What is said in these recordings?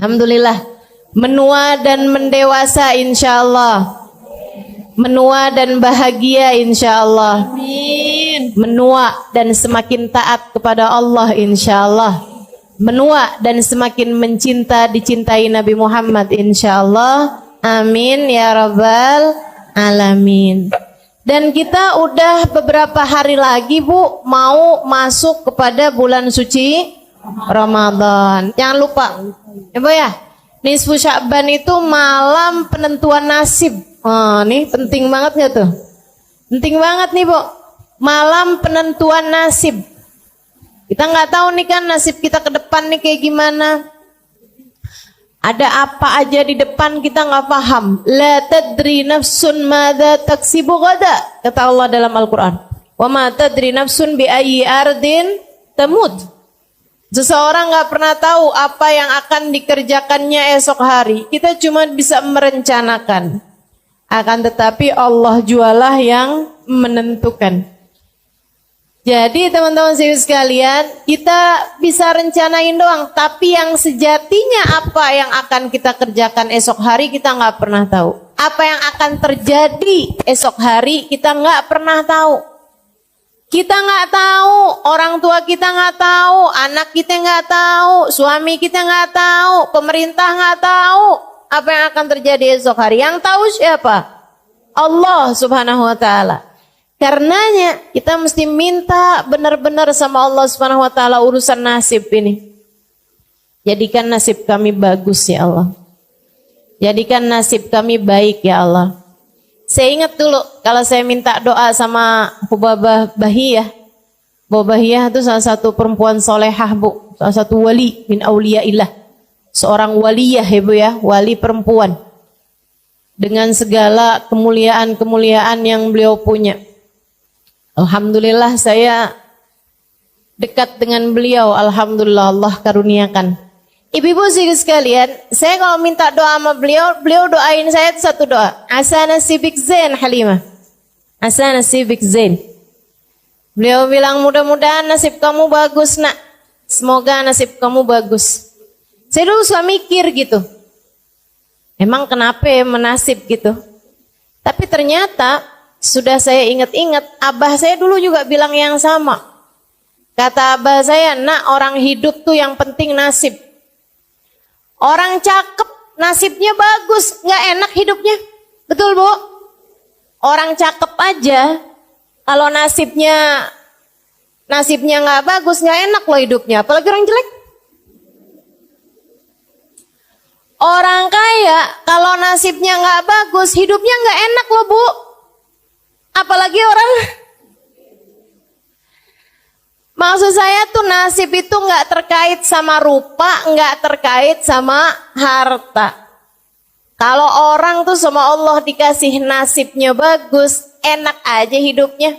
Alhamdulillah. Menua dan mendewasa insyaallah. Menua dan bahagia insyaallah. Amin. Menua dan semakin taat kepada Allah insyaallah. Menua dan semakin dicintai Nabi Muhammad insyaallah. Amin ya rabbal alamin. Dan kita udah beberapa hari lagi Bu mau masuk kepada bulan suci Ramadan. Jangan lupa ya Bu ya, nisfu Sya'ban itu malam penentuan nasib. Nih penting banget gak tuh? Penting banget nih Bu, malam penentuan nasib. Kita nggak tahu nih kan nasib kita ke depan nih kayak gimana. Ada apa aja di depan kita nggak paham. La tadri nafsun madza taksibu gada, kata Allah dalam Al-Quran. Wa ma tadri nafsun bi ayyi ardin tamut. Seseorang nggak pernah tahu apa yang akan dikerjakannya esok hari. Kita cuma bisa merencanakan. Akan tetapi Allah jualah yang menentukan. Jadi teman-teman sekalian, kita bisa rencanain doang, tapi yang sejatinya apa yang akan kita kerjakan esok hari kita nggak pernah tahu. Apa yang akan terjadi esok hari kita nggak pernah tahu. Kita nggak tahu, orang tua kita nggak tahu, anak kita nggak tahu, suami kita nggak tahu, pemerintah nggak tahu apa yang akan terjadi esok hari. Yang tahu siapa? Allah Subhanahu wa Ta'ala. Karenanya kita mesti minta benar-benar sama Allah Subhanahu wa Ta'ala urusan nasib ini. Jadikan nasib kami bagus ya Allah. Jadikan nasib kami baik ya Allah. Saya ingat dulu kalau saya minta doa sama Hubabah Bahiyah. Hubabah Bahiyah itu salah satu perempuan solehah Bu. Salah satu wali min auliyaillah. Seorang waliyah ya Bu ya, wali perempuan. Dengan segala kemuliaan-kemuliaan yang beliau punya. Alhamdulillah saya dekat dengan beliau. Alhamdulillah Allah karuniakan. Ibu-ibu sekalian, saya kalau minta doa sama beliau, beliau doain saya itu satu doa. Asa nasibik zain Halimah. Asa nasibik zain. Beliau bilang mudah-mudahan nasib kamu bagus nak. Semoga nasib kamu bagus. Saya dulu suka mikir gitu. Emang kenapa ya menasib gitu? Tapi ternyata sudah saya ingat-ingat, abah saya dulu juga bilang yang sama. Kata abah saya, nak orang hidup tuh yang penting nasib. Orang cakep nasibnya bagus, nggak enak hidupnya. Betul Bu? Orang cakep aja, kalau nasibnya nggak bagus, nggak enak loh hidupnya. Apalagi orang jelek. Orang kaya, kalau nasibnya nggak bagus, hidupnya nggak enak loh Bu. Apalagi orang. Maksud saya tuh nasib itu nggak terkait sama rupa, nggak terkait sama harta. Kalau orang tuh sama Allah dikasih nasibnya bagus, enak aja hidupnya.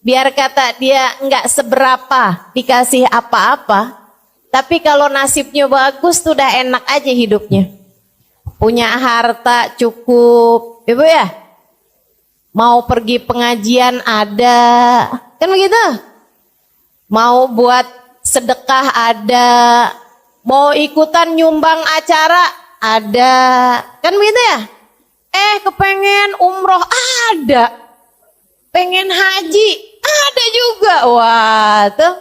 Biar kata dia nggak seberapa dikasih apa-apa, tapi kalau nasibnya bagus tuh udah enak aja hidupnya. Punya harta cukup, Ibu ya. Mau pergi pengajian ada, kan begitu? Mau buat sedekah ada, mau ikutan nyumbang acara ada, kan begitu ya? Kepengen umroh ada, pengen haji ada juga, wah tuh.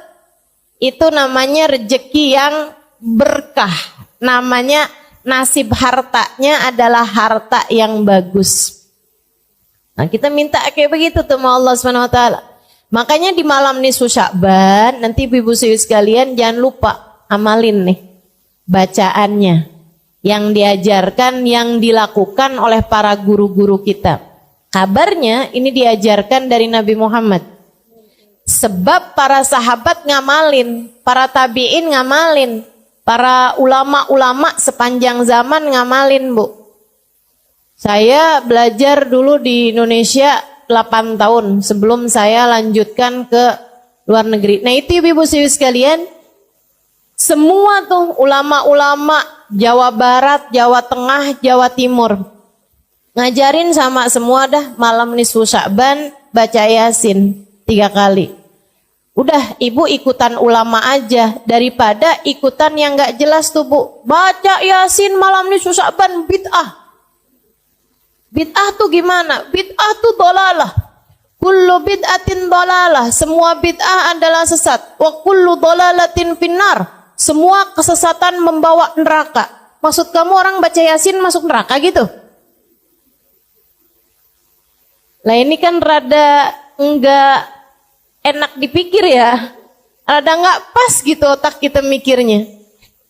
Itu namanya rezeki yang berkah, namanya nasib hartanya adalah harta yang bagus. Nah, kita minta kayak begitu tuh sama Allah Subhanahu wa Ta'ala. Makanya di malam nisfu Sya'ban, nanti ibu-ibu sekalian jangan lupa amalin nih bacaannya yang diajarkan, yang dilakukan oleh para guru-guru kita. Kabarnya ini diajarkan dari Nabi Muhammad. Sebab para sahabat ngamalin, para tabi'in ngamalin, para ulama-ulama sepanjang zaman ngamalin Bu. Saya belajar dulu di Indonesia 8 tahun sebelum saya lanjutkan ke luar negeri. Nah itu ibu-ibu sekalian, semua tuh ulama-ulama Jawa Barat, Jawa Tengah, Jawa Timur ngajarin sama semua dah malam nisfu Sya'ban baca Yasin 3 kali. Udah ibu ikutan ulama aja daripada ikutan yang gak jelas tuh bu. Baca Yasin malam nisfu Sya'ban bid'ah. Bid'ah tuh gimana? Bid'ah tuh dolalah. Kullu bid'atin dolalah. Semua bid'ah adalah sesat. Wa kullu dolalatin finnar. Semua kesesatan membawa neraka. Maksud kamu orang baca Yasin masuk neraka gitu? Lah ini kan rada enggak enak dipikir ya, rada nggak pas gitu otak kita mikirnya.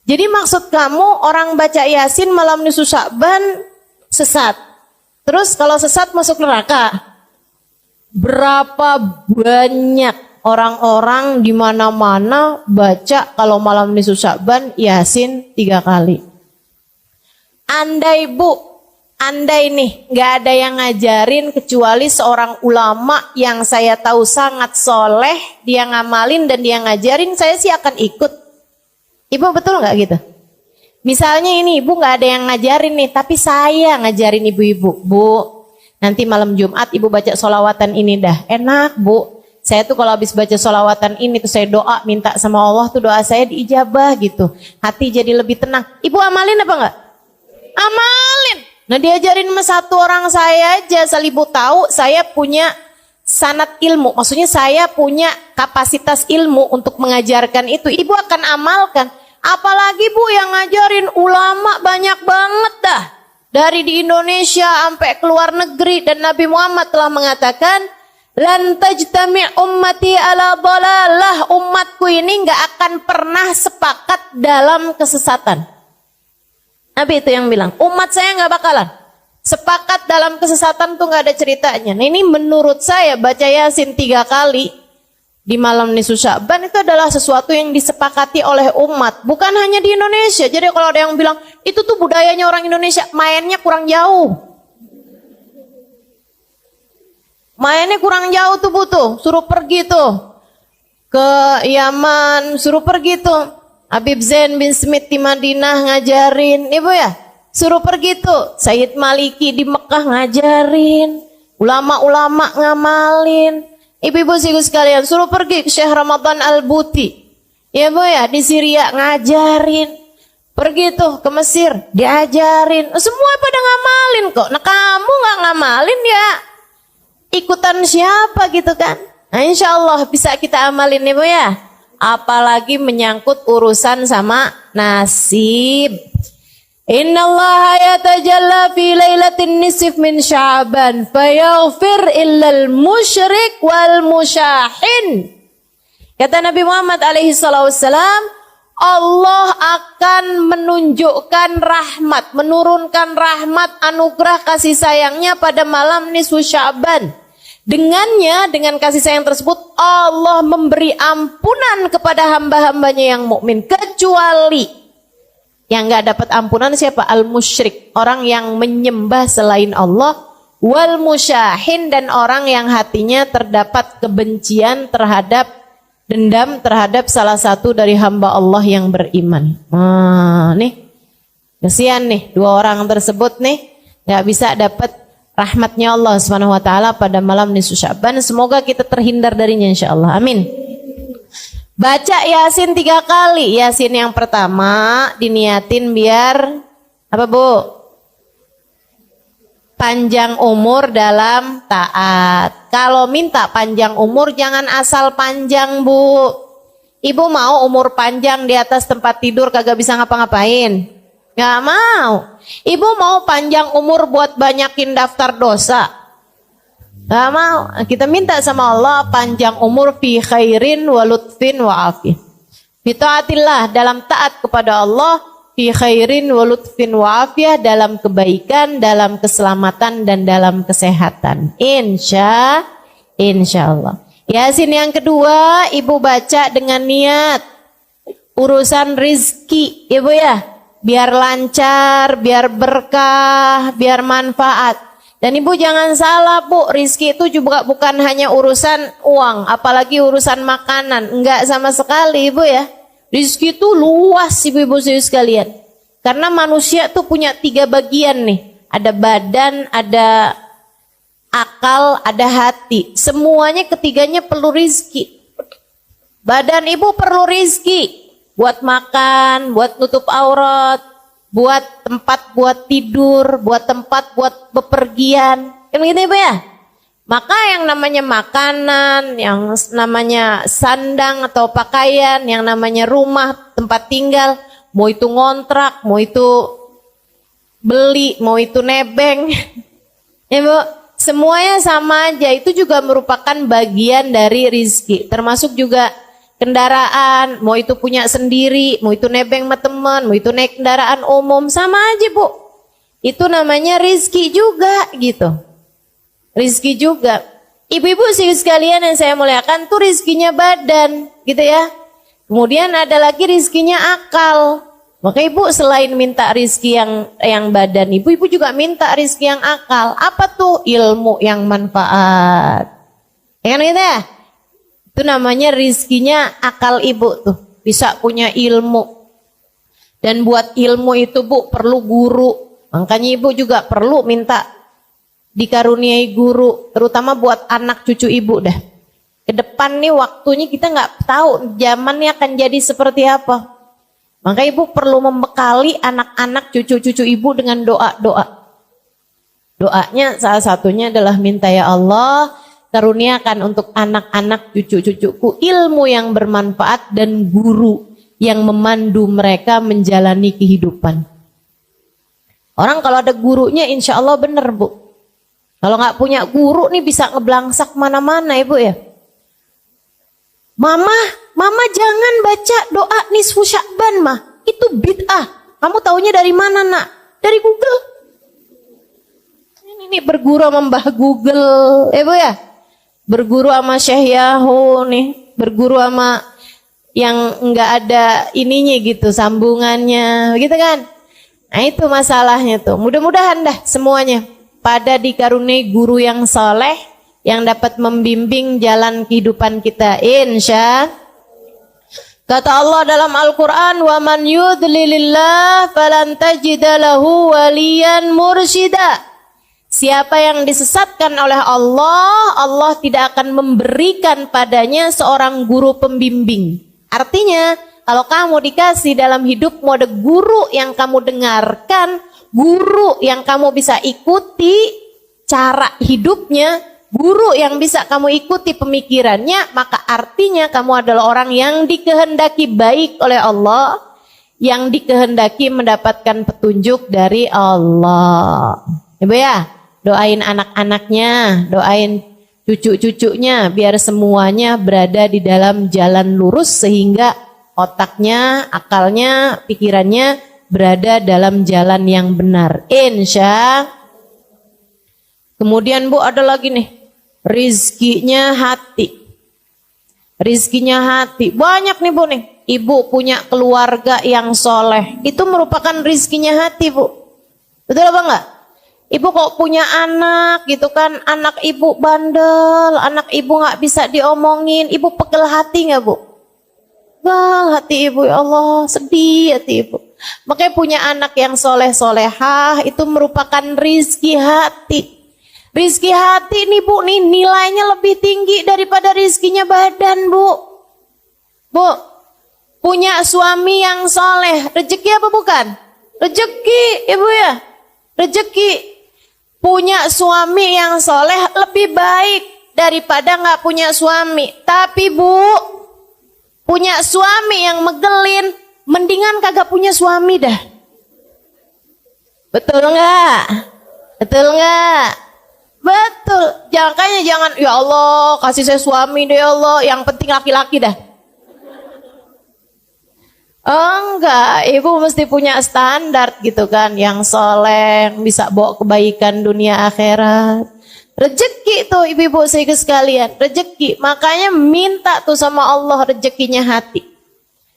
Jadi maksud kamu orang baca Yasin malam nisfu Sya'ban sesat. Terus kalau sesat masuk neraka. Berapa banyak orang-orang di mana-mana baca kalau malam nisfu Sya'ban Yasin 3 kali. Andai nih nggak ada yang ngajarin kecuali seorang ulama yang saya tahu sangat soleh, dia ngamalin dan dia ngajarin, saya sih akan ikut. Ibu betul nggak gitu? Misalnya ini ibu nggak ada yang ngajarin nih, tapi saya ngajarin ibu-ibu, bu, nanti malam Jumat ibu baca sholawatan ini dah, enak bu. Saya tuh kalau habis baca sholawatan ini tuh saya doa minta sama Allah tuh doa saya diijabah gitu, hati jadi lebih tenang. Ibu amalin apa nggak? Amalin. Nah diajarin sama satu orang saya aja, selibu tahu saya punya sanad ilmu. Maksudnya saya punya kapasitas ilmu untuk mengajarkan itu. Ibu akan amalkan. Apalagi bu yang ngajarin ulama banyak banget dah. Dari di Indonesia sampai ke luar negeri. Dan Nabi Muhammad telah mengatakan, lan tajtami' ummati ala dhalalah. Umatku ini gak akan pernah sepakat dalam kesesatan. Nabi itu yang bilang, umat saya nggak bakalan sepakat dalam kesesatan tuh nggak ada ceritanya. Nah ini menurut saya baca Yasin 3 kali di malam nisfu Sya'ban itu adalah sesuatu yang disepakati oleh umat, bukan hanya di Indonesia. Jadi kalau ada yang bilang itu tuh budayanya orang Indonesia, mainnya kurang jauh. Mainnya kurang jauh tuh butuh, suruh pergi tuh ke Yaman, suruh pergi tuh. Habib Zain bin Smith di Madinah ngajarin, ibu ya, suruh pergi tuh. Sayyid Maliki di Mekah ngajarin, ulama-ulama ngamalin. Ibu-ibu sekalian, suruh pergi ke Syekh Ramadan Al-Buti, ya bu ya, di Syria ngajarin. Pergi tuh ke Mesir, diajarin. Semua pada ngamalin kok. Nah kamu nggak ngamalin ya, ikutan siapa gitu kan? Nah insya Allah bisa kita amalin ibu ya. Apalagi menyangkut urusan sama nasib. Innallaha yatajalla fi lailatin nisf min Sya'ban fayaghfir illal musyrik wal musyahin. Kata Nabi Muhammad alaihi salatu wassalam, Allah akan menunjukkan rahmat, menurunkan rahmat anugerah kasih sayangnya pada malam nisfu Sya'ban. Dengannya, dengan kasih sayang tersebut, Allah memberi ampunan kepada hamba-hambanya yang mukmin, kecuali yang nggak dapat ampunan siapa? Al-musyrik, orang yang menyembah selain Allah, wal musyahin, dan orang yang hatinya terdapat kebencian terhadap, dendam terhadap salah satu dari hamba Allah yang beriman. Nih, kesian nih, 2 orang tersebut nih nggak bisa dapat rahmatnya Allah Subhanahu wa taala pada malam nisfu Sya'ban. Semoga kita terhindar darinya insyaallah. Amin. Baca Yasin 3 kali. Yasin yang pertama diniatin biar apa bu? Panjang umur dalam taat. Kalau minta panjang umur jangan asal panjang bu. Ibu mau umur panjang di atas tempat tidur kagak bisa ngapa-ngapain? Gak mau. Ibu mau panjang umur buat banyakin daftar dosa? Gak mau. Kita minta sama Allah panjang umur fi khairin wa lutfin wa afih. Fi taatillah, dalam taat kepada Allah, fi khairin wa lutfin wa afiyah, dalam kebaikan, dalam keselamatan dan dalam kesehatan. Insyaallah. Yasin yang kedua ibu baca dengan niat urusan rizki, ibu ya. Biar lancar, biar berkah, biar manfaat. Dan ibu jangan salah bu, rizki itu juga bukan hanya urusan uang, apalagi urusan makanan. Enggak sama sekali ibu ya. Rizki itu luas ibu-ibu sekalian. Karena manusia tuh punya 3 bagian nih. Ada badan, ada akal, ada hati. Semuanya ketiganya perlu rizki. Badan ibu perlu rizki. Buat makan, buat nutup aurat, buat tempat buat tidur, buat tempat buat bepergian. Kan gitu ibu ya? Maka yang namanya makanan, yang namanya sandang atau pakaian, yang namanya rumah, tempat tinggal, mau itu ngontrak, mau itu beli, mau itu nebeng. Ya bu, semuanya sama aja, itu juga merupakan bagian dari rizki. Termasuk juga kendaraan, mau itu punya sendiri, mau itu nebeng sama teman, mau itu naik kendaraan umum, sama aja bu. Itu namanya rizki juga gitu. Rizki juga. Ibu-ibu sih sekalian yang saya muliakan tuh rizkinya badan gitu ya. Kemudian ada lagi rizkinya akal. Maka ibu selain minta rizki yang badan, ibu juga minta rizki yang akal. Apa tuh? Ilmu yang manfaat. Ya kan gitu ya? Itu namanya rizkinya akal ibu tuh. Bisa punya ilmu. Dan buat ilmu itu bu perlu guru. Makanya ibu juga perlu minta dikaruniai guru. Terutama buat anak cucu ibu dah. Kedepan nih waktunya kita nggak tahu zamannya akan jadi seperti apa. Maka ibu perlu membekali anak-anak cucu-cucu ibu dengan doa-doa. Doanya salah satunya adalah minta ya Allah, karuniakan untuk anak-anak cucu-cucuku ilmu yang bermanfaat dan guru yang memandu mereka menjalani kehidupan. Orang kalau ada gurunya insya Allah benar bu. Kalau nggak punya guru nih bisa ngeblangsak mana-mana ibu ya. Mama jangan baca doa nisfu Sya'ban mah. Itu bid'ah. Kamu taunya dari mana nak? Dari Google. Ini berguru sama Mbah Google. Bu ya. Berguru sama Syekh Yahoo nih, berguru sama yang enggak ada ininya gitu, sambungannya, gitu kan? Nah itu masalahnya tuh. Mudah-mudahan dah semuanya pada dikaruniai guru yang soleh, yang dapat membimbing jalan kehidupan kita. Insya. Kata Allah dalam Al-Quran, wa man yudlilillah falan tajida lahu waliyan mursyida. Siapa yang disesatkan oleh Allah, Allah tidak akan memberikan padanya seorang guru pembimbing. Artinya, kalau kamu dikasih dalam hidupmu ada guru yang kamu dengarkan, guru yang kamu bisa ikuti cara hidupnya, guru yang bisa kamu ikuti pemikirannya, maka artinya kamu adalah orang yang dikehendaki baik oleh Allah, yang dikehendaki mendapatkan petunjuk dari Allah. Ibu ya? Doain anak-anaknya, doain cucu-cucunya biar semuanya berada di dalam jalan lurus sehingga otaknya, akalnya, pikirannya berada dalam jalan yang benar. Insya. Kemudian bu ada lagi nih, rizkinya hati. Rizkinya hati. Banyak nih bu nih. Ibu punya keluarga yang soleh. Itu merupakan rizkinya hati bu. Betul apa enggak? Ibu kok punya anak gitu kan, anak ibu bandel, anak ibu gak bisa diomongin, ibu pegel hati gak bu? Pegel hati ibu, ya Allah, sedih hati ibu. Makanya punya anak yang soleh-solehah itu merupakan rizki hati. Rizki hati nih bu, nih nilainya lebih tinggi daripada rizkinya badan bu. Bu, punya suami yang soleh, rezeki apa bukan? Rezeki ibu ya, rezeki. Punya suami yang soleh lebih baik daripada nggak punya suami. Tapi bu, punya suami yang megelin, mendingan kagak punya suami dah. Betul nggak? Betul nggak? Betul. Jangan, ya Allah kasih saya suami deh ya Allah. Yang penting laki-laki dah. Enggak, ibu mesti punya standar gitu kan, yang soleh, bisa bawa kebaikan dunia akhirat. Rezeki tuh ibu-ibu sekalian, rezeki. Makanya minta tuh sama Allah rezekinya hati.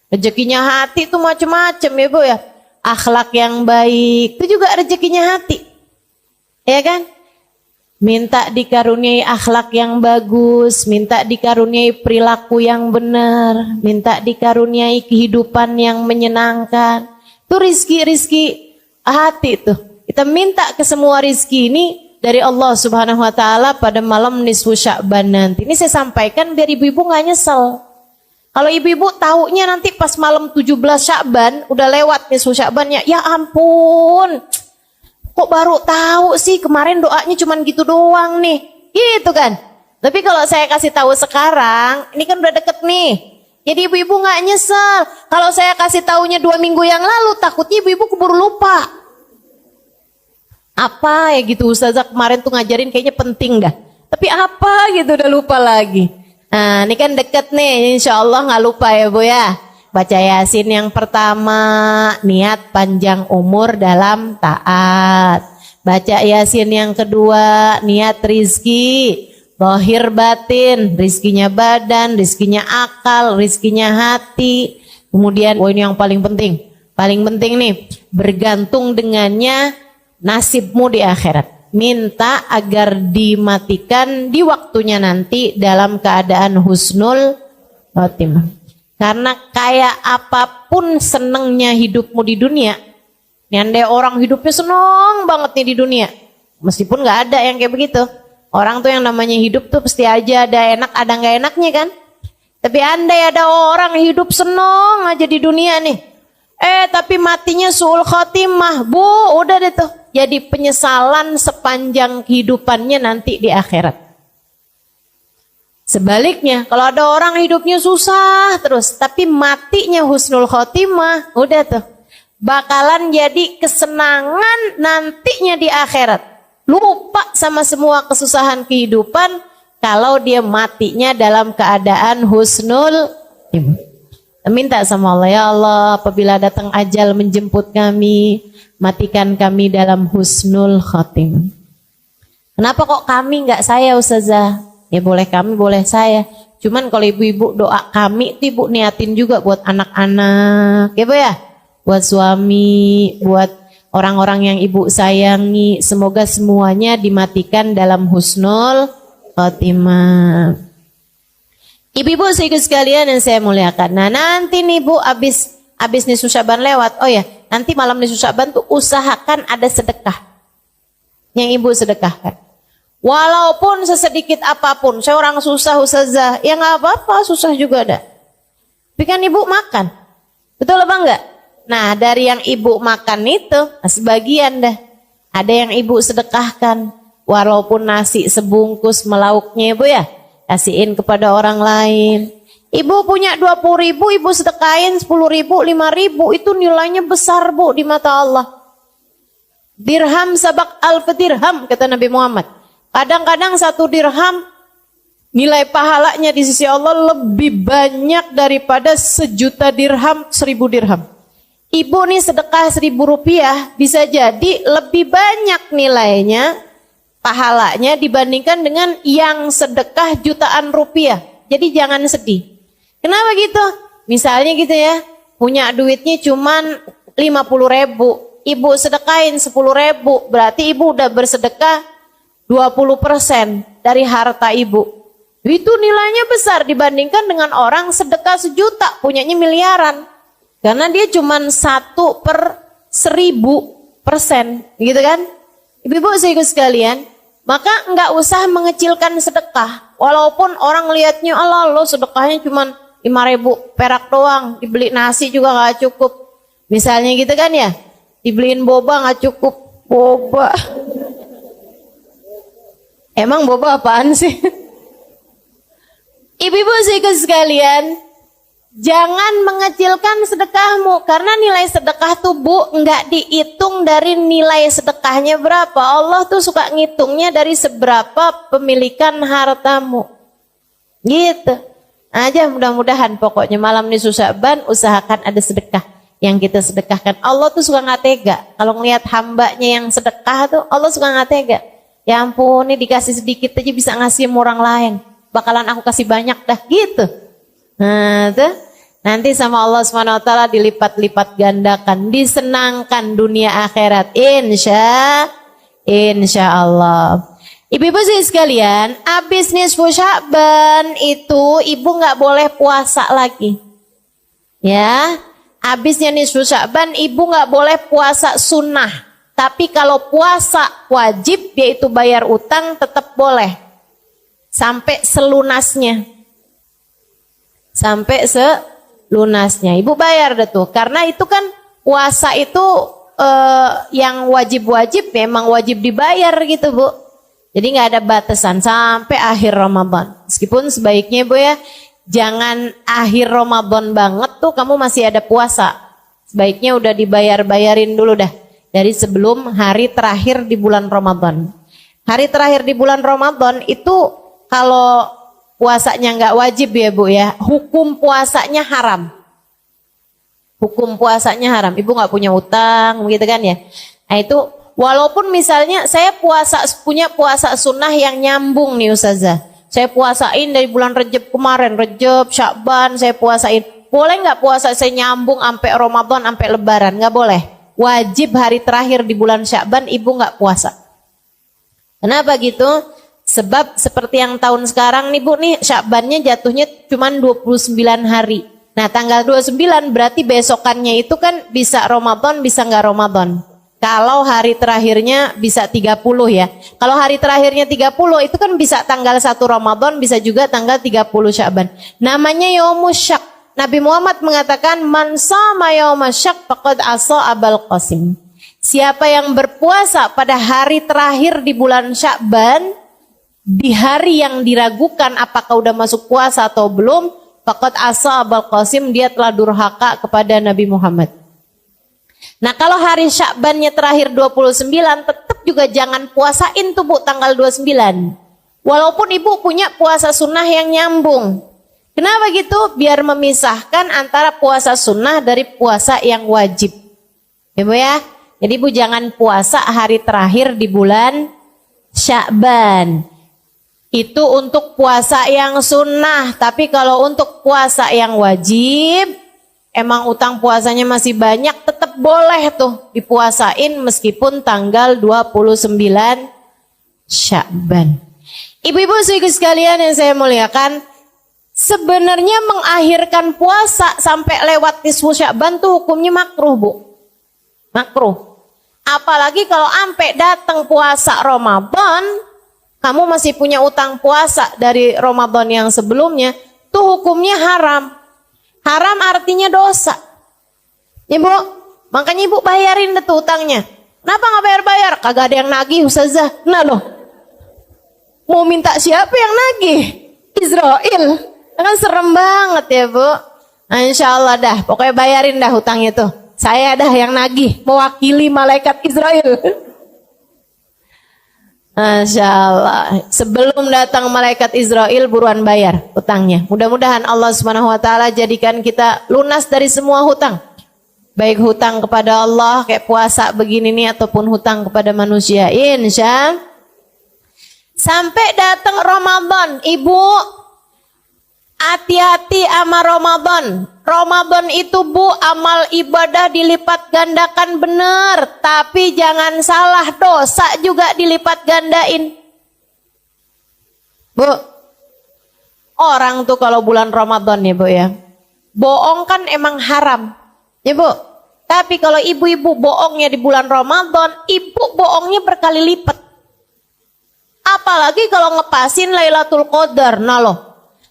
Rezekinya hati tuh macam-macam ibu ya. Akhlak yang baik, itu juga rezekinya hati. Ya kan? Minta dikaruniai akhlak yang bagus, minta dikaruniai perilaku yang benar, minta dikaruniai kehidupan yang menyenangkan. Itu rizki-rizki hati tuh. Kita minta ke semua rizki ini dari Allah Subhanahu Wa Taala pada malam nisfu Sya'ban nanti. Ini saya sampaikan biar ibu-ibu nggak nyesel. Kalau ibu-ibu taunya nanti pas malam 17 Sya'ban, udah lewat nisfu Sya'bannya, ya ampun, kok baru tahu sih, kemarin doanya cuman gitu doang nih, gitu kan. Tapi kalau saya kasih tahu sekarang, ini kan udah deket nih, jadi ibu-ibu nggak nyesel. Kalau saya kasih taunya 2 minggu yang lalu, takutnya ibu-ibu keburu lupa. Apa ya gitu, Ustazah kemarin tuh ngajarin kayaknya penting dah, tapi apa gitu udah lupa lagi. Nah ini kan deket nih, insya Allah nggak lupa ya Bu ya. Baca Yasin yang pertama, niat panjang umur dalam taat. Baca Yasin yang kedua, niat rizki, zahir batin, rizkinya badan, rizkinya akal, rizkinya hati. Kemudian, ini yang paling penting nih, bergantung dengannya nasibmu di akhirat. Minta agar dimatikan di waktunya nanti dalam keadaan husnul khotimah. Karena kayak apapun senengnya hidupmu di dunia, nih andai orang hidupnya seneng banget nih di dunia, meskipun nggak ada yang kayak begitu. Orang tuh yang namanya hidup tuh pasti aja ada enak ada nggak enaknya kan. Tapi andai ada orang hidup seneng aja di dunia nih, tapi matinya su'ul khotimah, Bu, udah deh tuh. Jadi penyesalan sepanjang kehidupannya nanti di akhirat. Sebaliknya, kalau ada orang hidupnya susah terus, tapi matinya husnul khotimah, udah tuh. Bakalan jadi kesenangan nantinya di akhirat. Lupa sama semua kesusahan kehidupan kalau dia matinya dalam keadaan husnul khotimah. Minta sama Allah, ya Allah, apabila datang ajal menjemput kami, matikan kami dalam husnul khotimah. Kenapa kok kami nggak saya Ustazah? Ya boleh kami, boleh saya. Cuman kalau ibu-ibu doa kami itu ibu niatin juga buat anak-anak, ya Bu ya? Buat suami, buat orang-orang yang ibu sayangi. Semoga semuanya dimatikan dalam husnul khotimah. Ibu-ibu sekalian yang saya muliakan. Nah nanti nih Bu, abis nisfu Sya'ban lewat. Oh ya, nanti malam nisfu Sya'ban tuh usahakan ada sedekah yang ibu sedekahkan. Walaupun sesedikit apapun. Saya orang susah Ustazah, ya nggak apa-apa, susah juga ada. Tapi kan ibu makan, betul apa enggak? Nah dari yang ibu makan itu, sebagian dah ada yang ibu sedekahkan. Walaupun nasi sebungkus melauknya ibu ya, kasihin kepada orang lain. Ibu punya 20.000, ibu sedekahin 10.000, 5.000, itu nilainya besar Bu di mata Allah. Dirham sabak alf dirham, kata Nabi Muhammad. Kadang-kadang 1 dirham nilai pahalanya di sisi Allah lebih banyak daripada 1.000.000 dirham, 1.000 dirham. Ibu nih sedekah 1.000 rupiah bisa jadi lebih banyak nilainya, pahalanya dibandingkan dengan yang sedekah jutaan rupiah. Jadi jangan sedih. Kenapa gitu? Misalnya gitu ya, punya duitnya cuman 50.000, ibu sedekahin 10.000, berarti ibu udah bersedekah 20% dari harta ibu. Itu nilainya besar dibandingkan dengan orang sedekah 1 juta, punyanya miliaran. Karena dia cuman 1/1000%, gitu kan? Ibu-ibu sekalian, maka nggak usah mengecilkan sedekah. Walaupun orang lihatnya, Allah lo sedekahnya cuma 5.000 perak doang, dibeli nasi juga nggak cukup. Misalnya gitu kan ya, dibeliin boba nggak cukup. Boba. Emang boba apaan sih? Ibu-ibu sekalian, jangan mengecilkan sedekahmu. Karena nilai sedekah tuh Bu, nggak dihitung dari nilai sedekahnya berapa. Allah tuh suka ngitungnya dari seberapa pemilikan hartamu. Gitu. Aja mudah-mudahan pokoknya malam nisfu Sya'ban usahakan ada sedekah yang kita sedekahkan. Allah tuh suka nggak tega. Kalau ngelihat hambanya yang sedekah tuh Allah suka nggak tega. Ya ampun, ini dikasih sedikit aja bisa ngasih sama orang lain. Bakalan aku kasih banyak dah gitu. Nah tuh. Nanti sama Allah SWT dilipat-lipat gandakan, disenangkan dunia akhirat. Insya Allah. Ibu-ibu sekalian, habis nisfu Sya'ban itu ibu nggak boleh puasa lagi. Ya, habisnya nisfu Sya'ban ibu nggak boleh puasa sunnah. Tapi kalau puasa wajib yaitu bayar utang tetap boleh sampai selunasnya. sampai selunasnya. Ibu bayar deh tuh, karena itu kan puasa itu yang wajib-wajib memang wajib dibayar gitu Bu. Jadi nggak ada batasan sampai akhir Ramadan. Meskipun sebaiknya Bu ya, jangan akhir Ramadan banget tuh kamu masih ada puasa. Sebaiknya udah dibayar-bayarin dulu dah dari sebelum hari terakhir di bulan Ramadan. Hari terakhir di bulan Ramadan itu kalau puasanya nggak wajib ya Bu ya, hukum puasanya haram. Hukum puasanya haram. Ibu nggak punya utang, begitu kan ya? Nah itu walaupun misalnya saya punya puasa sunnah yang nyambung nih Ustazah. Saya puasain dari bulan Rejab kemarin, Rejab, Syakban saya puasain. Boleh nggak puasa saya nyambung sampai Ramadan, sampai Lebaran? Nggak boleh. Wajib hari terakhir di bulan Syakban ibu nggak puasa. Kenapa gitu? Sebab seperti yang tahun sekarang nih Bu nih, Syakbannya jatuhnya cuma 29 hari. Nah tanggal 29 berarti besokannya itu kan bisa Ramadan, bisa nggak Ramadan. Kalau hari terakhirnya bisa 30 ya. Kalau hari terakhirnya 30 itu kan bisa tanggal 1 Ramadan, bisa juga tanggal 30 Syakban. Namanya Yaumus Syak. Nabi Muhammad mengatakan man shama yaumas syak faqad asa Abul Qasim. Siapa yang berpuasa pada hari terakhir di bulan Syakban, di hari yang diragukan apakah udah masuk puasa atau belum, faqad asa Abul Qasim, dia telah durhaka kepada Nabi Muhammad. Nah kalau hari Syakbannya terakhir 29, tetap juga jangan puasain tuh Bu tanggal 29. Walaupun ibu punya puasa sunnah yang nyambung. Kenapa gitu? Biar memisahkan antara puasa sunnah dari puasa yang wajib. Ya Bu ya? Jadi ibu jangan puasa hari terakhir di bulan Syakban. Itu untuk puasa yang sunnah. Tapi kalau untuk puasa yang wajib, emang utang puasanya masih banyak, tetap boleh tuh dipuasain meskipun tanggal 29 Syakban. Ibu-ibu sekalian yang saya muliakan, sebenarnya mengakhirkan puasa sampai lewat nisfu Syakban tuh hukumnya makruh Bu. Makruh. Apalagi kalau sampai datang puasa Ramadan, kamu masih punya utang puasa dari Ramadan yang sebelumnya, tuh hukumnya haram. Haram artinya dosa. Ya Bu, makanya ibu bayarin deh tuh utangnya. Kenapa nggak bayar-bayar? Kagak ada yang nagih Ustazah. Nah loh, mau minta siapa yang nagih? Israel. Kan serem banget ya Bu. Nah, insya Allah dah, pokoknya bayarin dah hutangnya tuh. Saya dah yang nagih, mewakili malaikat Israel. Masya Allah. Sebelum datang malaikat Israel, buruan bayar hutangnya. Mudah-mudahan Allah Subhanahu Wa Taala jadikan kita lunas dari semua hutang. Baik hutang kepada Allah kayak puasa begini nih, ataupun hutang kepada manusia. Insya. Sampai datang Ramadan, ibu hati-hati sama Ramadan. Ramadan itu Bu, amal ibadah dilipat gandakan bener. Tapi jangan salah, dosa juga dilipat gandain. Bu, orang tuh kalau bulan Ramadan ya Bu ya, bohong kan emang haram. Ya Bu, tapi kalau ibu-ibu bohongnya di bulan Ramadan, ibu bohongnya berkali lipat. Apalagi kalau ngepasin Lailatul Qadar, nah loh.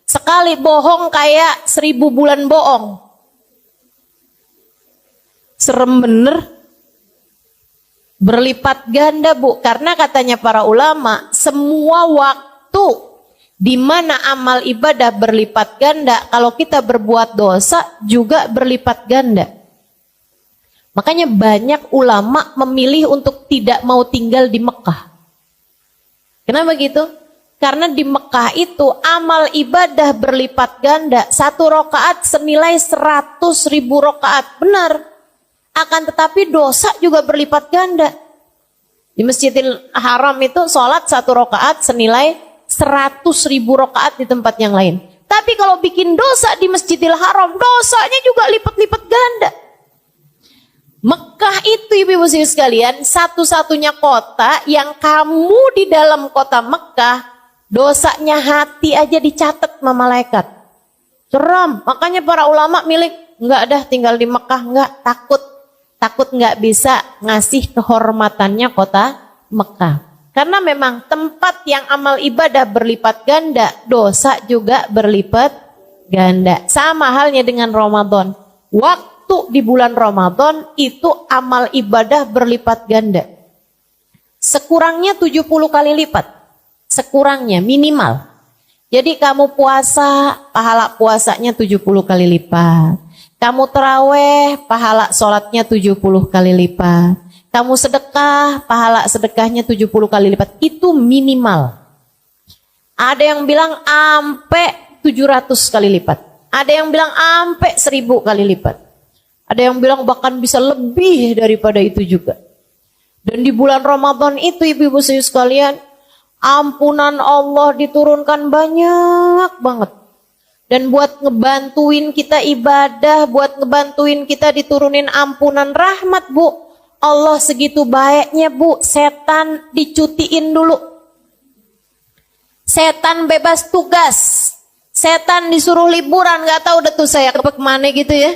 Sekali bohong kayak 1000 bulan bohong. Serem bener. Berlipat ganda Bu. Karena katanya para ulama, semua waktu di mana amal ibadah berlipat ganda, kalau kita berbuat dosa juga berlipat ganda. Makanya banyak ulama memilih untuk tidak mau tinggal di Mekah. Kenapa gitu? Karena di Mekah itu amal ibadah berlipat ganda. 1 rakaat senilai 100.000 rakaat. Benar. Akan tetapi dosa juga berlipat ganda. Di Masjidil Haram itu sholat 1 rakaat senilai 100.000 rakaat di tempat yang lain. Tapi kalau bikin dosa di Masjidil Haram, dosanya juga lipat-lipat ganda. Mekah itu ibu-ibu sekalian, satu-satunya kota yang kamu di dalam kota Mekah, dosanya hati aja dicatat sama malaikat. Seram. Makanya para ulama milih enggak dah tinggal di Mekah, enggak, takut enggak bisa ngasih kehormatannya kota Mekah. Karena memang tempat yang amal ibadah berlipat ganda, dosa juga berlipat ganda. Sama halnya dengan Ramadan. Waktu di bulan Ramadan itu amal ibadah berlipat ganda. Sekurangnya 70 kali lipat. Sekurangnya minimal. Jadi kamu puasa, pahala puasanya 70 kali lipat. Kamu terawih, pahala sholatnya 70 kali lipat. Kamu sedekah, pahala sedekahnya 70 kali lipat. Itu minimal. Ada yang bilang ampe 700 kali lipat. Ada yang bilang ampe 1000 kali lipat. Ada yang bilang bahkan bisa lebih daripada itu juga. Dan di bulan Ramadan itu ibu-ibu sekalian, ampunan Allah diturunkan banyak banget. Dan buat ngebantuin kita ibadah, buat ngebantuin kita diturunin ampunan rahmat, Bu. Allah segitu baiknya, Bu. Setan dicutiin dulu. Setan bebas tugas. Setan disuruh liburan, gak tahu deh tuh saya kemana gitu ya.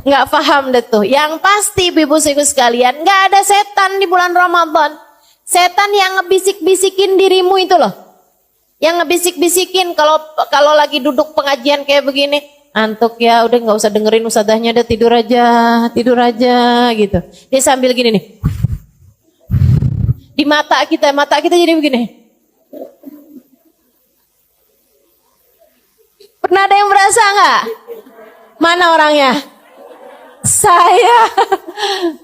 Gak paham deh tuh. Yang pasti ibu-ibu sekalian, gak ada setan di bulan Ramadan. Setan yang ngebisik-bisikin dirimu itu loh. Yang ngebisik-bisikin kalau lagi duduk pengajian kayak begini, antuk ya, udah nggak usah dengerin ustadzahnya, udah tidur aja gitu. Dia sambil gini nih, di mata kita jadi begini. Pernah ada yang merasa nggak? Mana orangnya? Saya.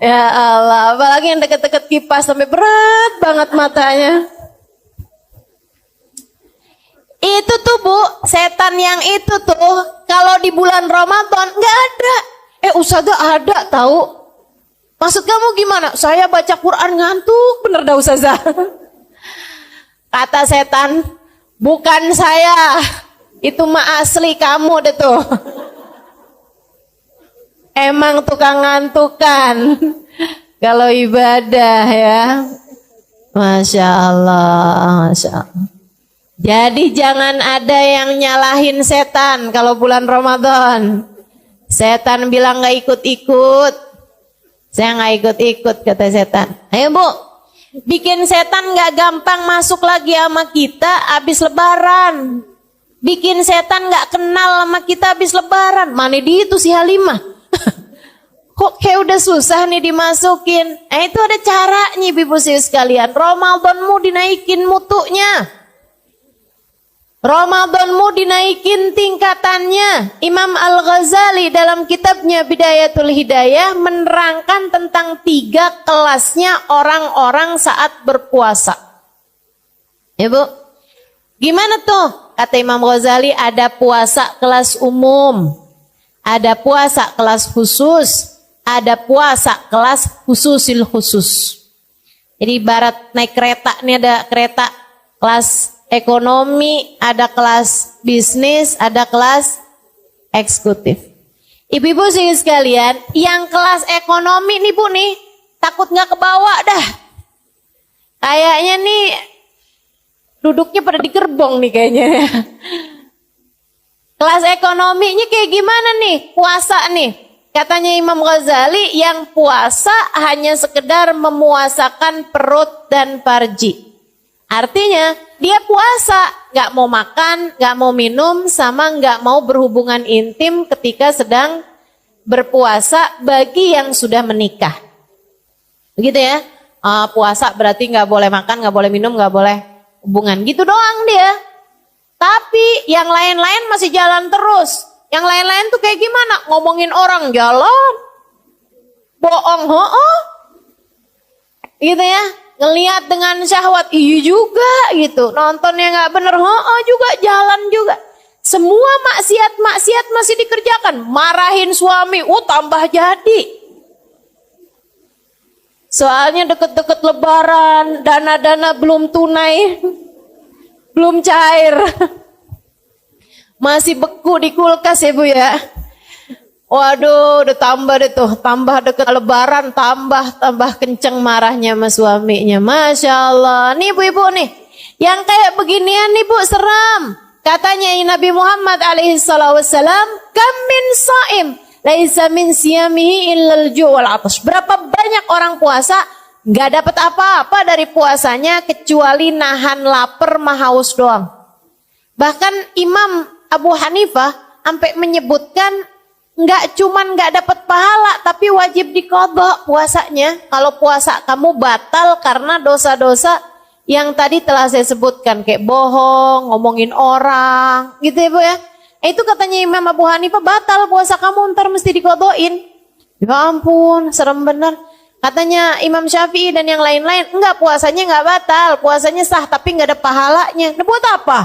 Ya Allah, apalagi yang deket-deket kipas sampai berat banget matanya. Itu tuh Bu, setan yang itu tuh kalau di bulan Ramadan nggak ada. Ustazah ada tahu. Maksud kamu gimana? Saya baca Quran ngantuk, bener dah Ustazah. Kata setan, bukan saya. Itu mah asli kamu deh tuh. Emang tukang ngantukan. Kalau ibadah ya. Masya Allah, Masya Allah. Jadi jangan ada yang nyalahin setan kalau bulan Ramadan. Setan bilang gak ikut-ikut. Saya gak ikut-ikut kata setan. Ayo Bu, bikin setan gak gampang masuk lagi sama kita habis lebaran. Bikin setan gak kenal sama kita habis lebaran. Mana di itu si Halimah? Kok kayak udah susah nih dimasukin. Itu ada caranya ibu-ibu sekalian. Ramadanmu dinaikin mutunya. Ramadanmu dinaikin tingkatannya. Imam Al-Ghazali dalam kitabnya Bidayatul Hidayah menerangkan tentang 3 kelasnya orang-orang saat berpuasa. Ya Bu, gimana tuh? Kata Imam Ghazali, ada puasa kelas umum, ada puasa kelas khusus, ada puasa kelas khususil khusus. Jadi ibarat naik kereta, nih ada kereta kelas ekonomi, ada kelas bisnis, ada kelas eksekutif. Ibu-ibu sekalian, yang kelas ekonomi nih Bu nih, takut nggak kebawa dah. Kayaknya nih duduknya pada di gerbong nih kayaknya. Kelas ekonominya kayak gimana nih? Puasa nih. Katanya Imam Ghazali, yang puasa hanya sekedar memuasakan perut dan farji. Artinya dia puasa, gak mau makan, gak mau minum, sama gak mau berhubungan intim ketika sedang berpuasa bagi yang sudah menikah. Begitu ya, puasa berarti gak boleh makan, gak boleh minum, gak boleh hubungan. Gitu doang dia. Tapi yang lain-lain masih jalan terus. Yang lain-lain tuh kayak gimana? Ngomongin orang jalan, bohong, gitu ya. Ngelihat dengan syahwat, iya juga gitu. Nontonnya nggak bener, juga jalan juga. Semua maksiat masih dikerjakan. Marahin suami, tambah jadi. Soalnya deket-deket lebaran, dana-dana belum tunai, belum cair. Masih beku di kulkas ya Bu ya. Waduh, udah tambah deh tuh, tambah deket lebaran, tambah kenceng marahnya sama suaminya. Masya Allah, nih ibu-ibu nih, yang kayak beginian nih Bu, seram. Katanya Nabi Muhammad alaihissalam, kam min saim, laisa min siyamihi illal ju' wal atash. Berapa banyak orang puasa, gak dapat apa-apa dari puasanya, kecuali nahan lapar, haus doang. Bahkan Imam Abu Hanifah sampai menyebutkan nggak cuman nggak dapat pahala, tapi wajib diqadha puasanya. Kalau puasa kamu batal karena dosa-dosa yang tadi telah saya sebutkan, kayak bohong, ngomongin orang, gitu ya Bu ya. Itu katanya Imam Abu Hanifah, batal puasa kamu, ntar mesti diqadhain. Ya ampun, serem bener. Katanya Imam Syafi'i dan yang lain-lain, enggak, puasanya enggak batal, puasanya sah tapi enggak ada pahalanya. Nah, buat apa?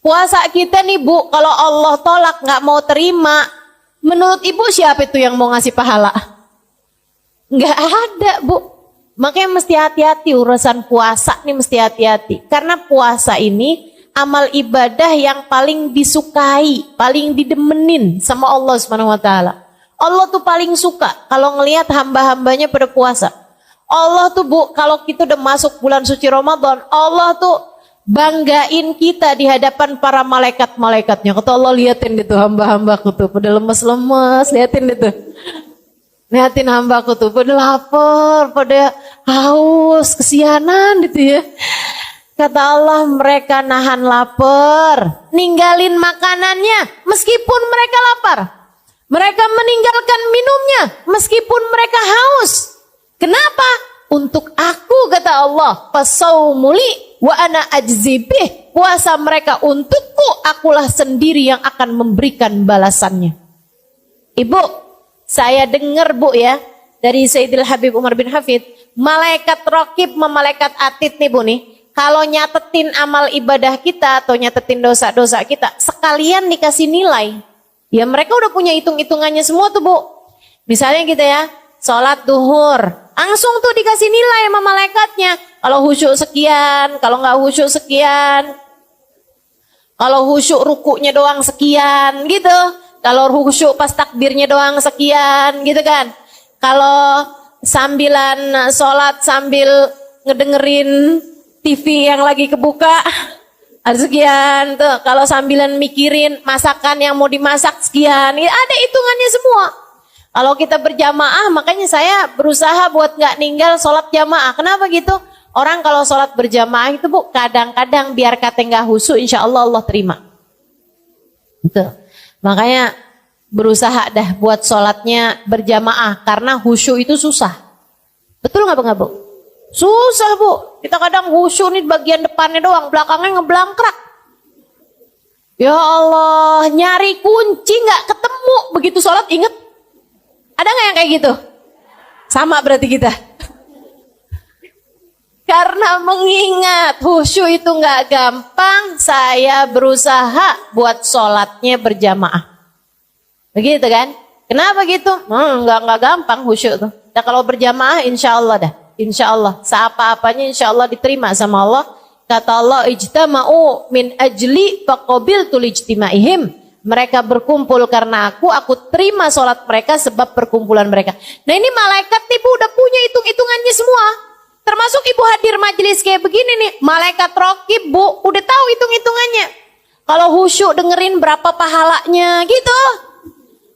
Puasa kita nih Bu, kalau Allah tolak enggak mau terima, menurut Ibu siapa itu yang mau ngasih pahala? Enggak ada Bu. Makanya mesti hati-hati urusan puasa nih, mesti hati-hati. Karena puasa ini amal ibadah yang paling disukai, paling didemenin sama Allah Subhanahu wa taala. Allah tuh paling suka kalau ngelihat hamba-hambanya pada puasa. Allah tuh Bu, kalau kita udah masuk bulan suci Ramadan, Allah tuh banggain kita di hadapan para malaikat-malaikatnya. Kata Allah, liatin itu hamba-hambaku tuh pada lemes-lemes, liatin itu. Liatin hambaku tuh pada lapar, pada haus, kesianan gitu ya. Kata Allah, mereka nahan lapar, ninggalin makanannya meskipun mereka lapar. Mereka meninggalkan minumnya meskipun mereka haus. Kenapa? Untuk aku, kata Allah, fasaumuli wa ana ajzibih. Puasa mereka untukku, akulah sendiri yang akan memberikan balasannya. Ibu, saya dengar Bu ya, dari Sayyidil Habib Umar bin Hafid, malaikat raqib sama malaikat atid nih Bu nih, kalau nyatetin amal ibadah kita atau nyatetin dosa-dosa kita, sekalian dikasih nilai. Ya mereka udah punya hitung-hitungannya semua tuh Bu. Misalnya gitu ya, sholat duhur, langsung tuh dikasih nilai sama malaikatnya. Kalau khusyuk sekian, kalau nggak khusyuk sekian. Kalau khusyuk rukuknya doang sekian gitu. Kalau khusyuk pas takbirnya doang sekian gitu kan. Kalau sambilan sholat sambil ngedengerin TV yang lagi kebuka, ada sekian tuh. Kalau sambilan mikirin masakan yang mau dimasak sekian, ada hitungannya semua. Kalau kita berjamaah, makanya saya berusaha buat nggak ninggal sholat jamaah. Kenapa gitu? Orang kalau sholat berjamaah itu Bu, kadang-kadang biar kata nggak khusyuk, insya Allah Allah terima. Gitu. Makanya berusaha dah buat sholatnya berjamaah, karena khusyuk itu susah. Betul nggak Bu? Susah Bu, kita kadang khusyuk nih bagian depannya doang, belakangnya ngeblangkrak. Ya Allah, nyari kunci nggak ketemu, begitu sholat inget. Ada nggak yang kayak gitu? Sama berarti kita. Karena mengingat khusyuk itu nggak gampang, saya berusaha buat sholatnya berjamaah. Begitu kan? Kenapa gitu? Nggak gampang khusyuk tuh. Nah kalau berjamaah insya Allah dah. Insya Allah, seapa-apanya insya Allah diterima sama Allah. Kata Allah, ijtama'u min ajli faqabiltu lijtimaihim. Mereka berkumpul karena aku terima sholat mereka sebab perkumpulan mereka. Nah ini malaikat Ibu udah punya hitung-hitungannya semua. Termasuk Ibu hadir majelis kayak begini nih, malaikat raqib Bu, udah tahu hitung-hitungannya. Kalau khusyuk dengerin berapa pahalanya gitu.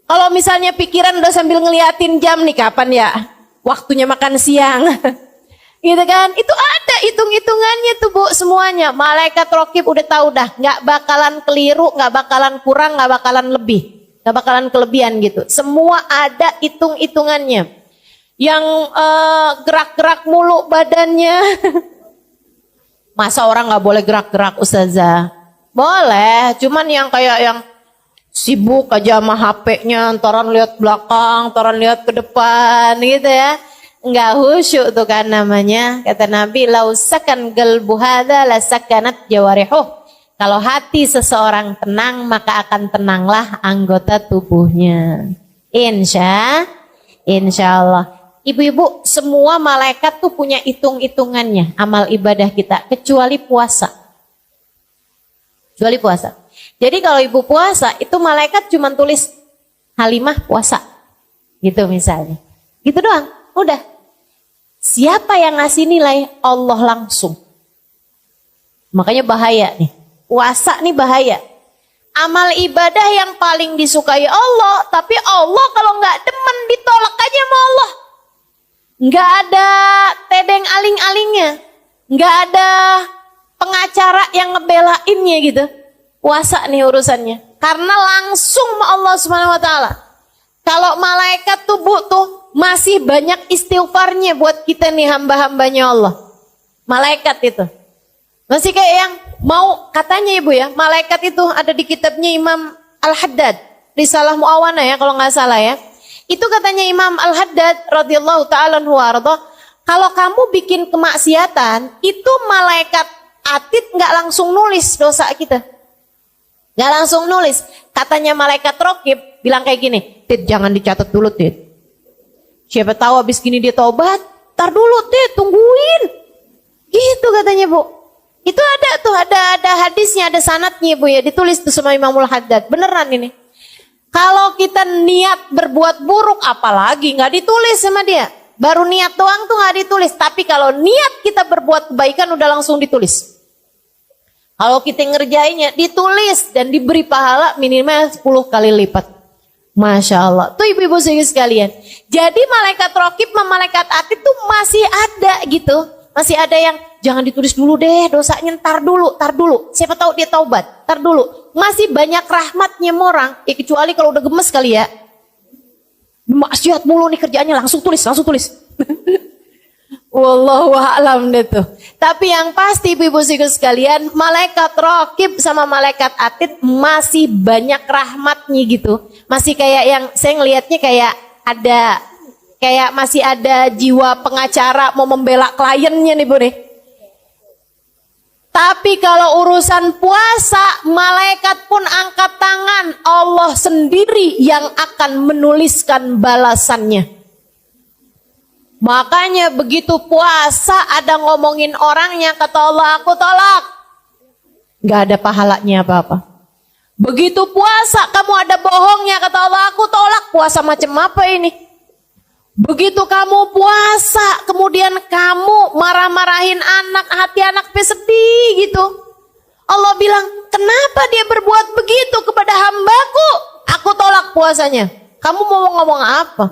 Kalau misalnya pikiran udah sambil ngeliatin jam nih, kapan ya waktunya makan siang, gitu kan? Itu ada hitung-hitungannya tuh Bu semuanya. Malaikat raqib udah tahu dah, nggak bakalan keliru, nggak bakalan kurang, nggak bakalan lebih, nggak bakalan kelebihan gitu. Semua ada hitung-hitungannya. Yang gerak-gerak mulu badannya, masa orang nggak boleh gerak-gerak Ustazah? Boleh, cuman yang kayak yang sibuk aja sama HP-nya, antaran lihat belakang, antaran lihat ke depan gitu ya. Enggak khusyuk tuh kan namanya. Kata Nabi, lausakan qalbu hadza lasakanat jawarihuh. Kalau hati seseorang tenang, maka akan tenanglah anggota tubuhnya. Insya Allah. Ibu-ibu, semua malaikat tuh punya hitung-hitungannya amal ibadah kita, kecuali puasa. Kecuali puasa. Jadi kalau Ibu puasa, itu malaikat cuma tulis Halimah puasa. Gitu misalnya. Gitu doang, udah. Siapa yang ngasih nilai? Allah langsung. Makanya bahaya nih. Puasa nih bahaya. Amal ibadah yang paling disukai Allah, tapi Allah kalau nggak demen ditolak aja sama Allah. Nggak ada tedeng aling-alingnya. Nggak ada pengacara yang ngebelainnya gitu. puasa nih urusannya. Karena langsung sama Allah Subhanahu wa taala. Kalau malaikat tuh Bu tuh masih banyak istighfarnya buat kita nih hamba-hambanya Allah. Malaikat itu. Masih kayak yang mau katanya Ibu ya, malaikat itu ada di kitabnya Imam Al-Haddad, Risalah Mu'awana ya kalau nggak salah ya. Itu katanya Imam Al-Haddad radhiyallahu ta'ala anhu warḍah, kalau kamu bikin kemaksiatan, itu malaikat atid nggak langsung nulis dosa kita. Nggak langsung nulis. Katanya malaikat raqib bilang kayak gini, Tid jangan dicatat dulu Tid. Siapa tahu habis gini dia taubat, tar dulu Tid, tungguin. Gitu katanya Bu. Itu ada tuh, ada hadisnya, ada sanadnya Bu ya, ditulis tuh sama Imamul Haddad. Beneran ini. Kalau kita niat berbuat buruk, apalagi nggak ditulis sama dia. Baru niat doang tuh nggak ditulis. Tapi kalau niat kita berbuat kebaikan udah langsung ditulis. Kalau kita ngerjainnya ditulis dan diberi pahala minimal 10 kali lipat. Masya Allah. Tuh ibu-ibu sekalian. Jadi malaikat raqib sama malaikat atid tuh masih ada gitu. Masih ada yang jangan ditulis dulu deh dosanya, tar dulu. Siapa tahu dia taubat, tar dulu. Masih banyak rahmatnya orang, ya kecuali kalau udah gemes kali ya. Maksiat mulu nih kerjaannya, langsung tulis. Wallahu a'lam deh tuh. Tapi yang pasti ibu-ibu sekalian, malaikat raqib sama malaikat atid masih banyak rahmatnya gitu. Masih kayak yang saya ngelihatnya kayak ada, kayak masih ada jiwa pengacara mau membela kliennya nih Bu nih. Tapi kalau urusan puasa, malaikat pun angkat tangan. Allah sendiri yang akan menuliskan balasannya. Makanya begitu puasa ada ngomongin orangnya, kata Allah, aku tolak. Gak ada pahalanya apa-apa. Begitu puasa kamu ada bohongnya, kata Allah, aku tolak. Puasa macam apa ini? Begitu kamu puasa, kemudian kamu marah-marahin anak, hati anak sedih gitu. Allah bilang, kenapa dia berbuat begitu kepada hambaku? Aku tolak puasanya. Kamu mau ngomong apa?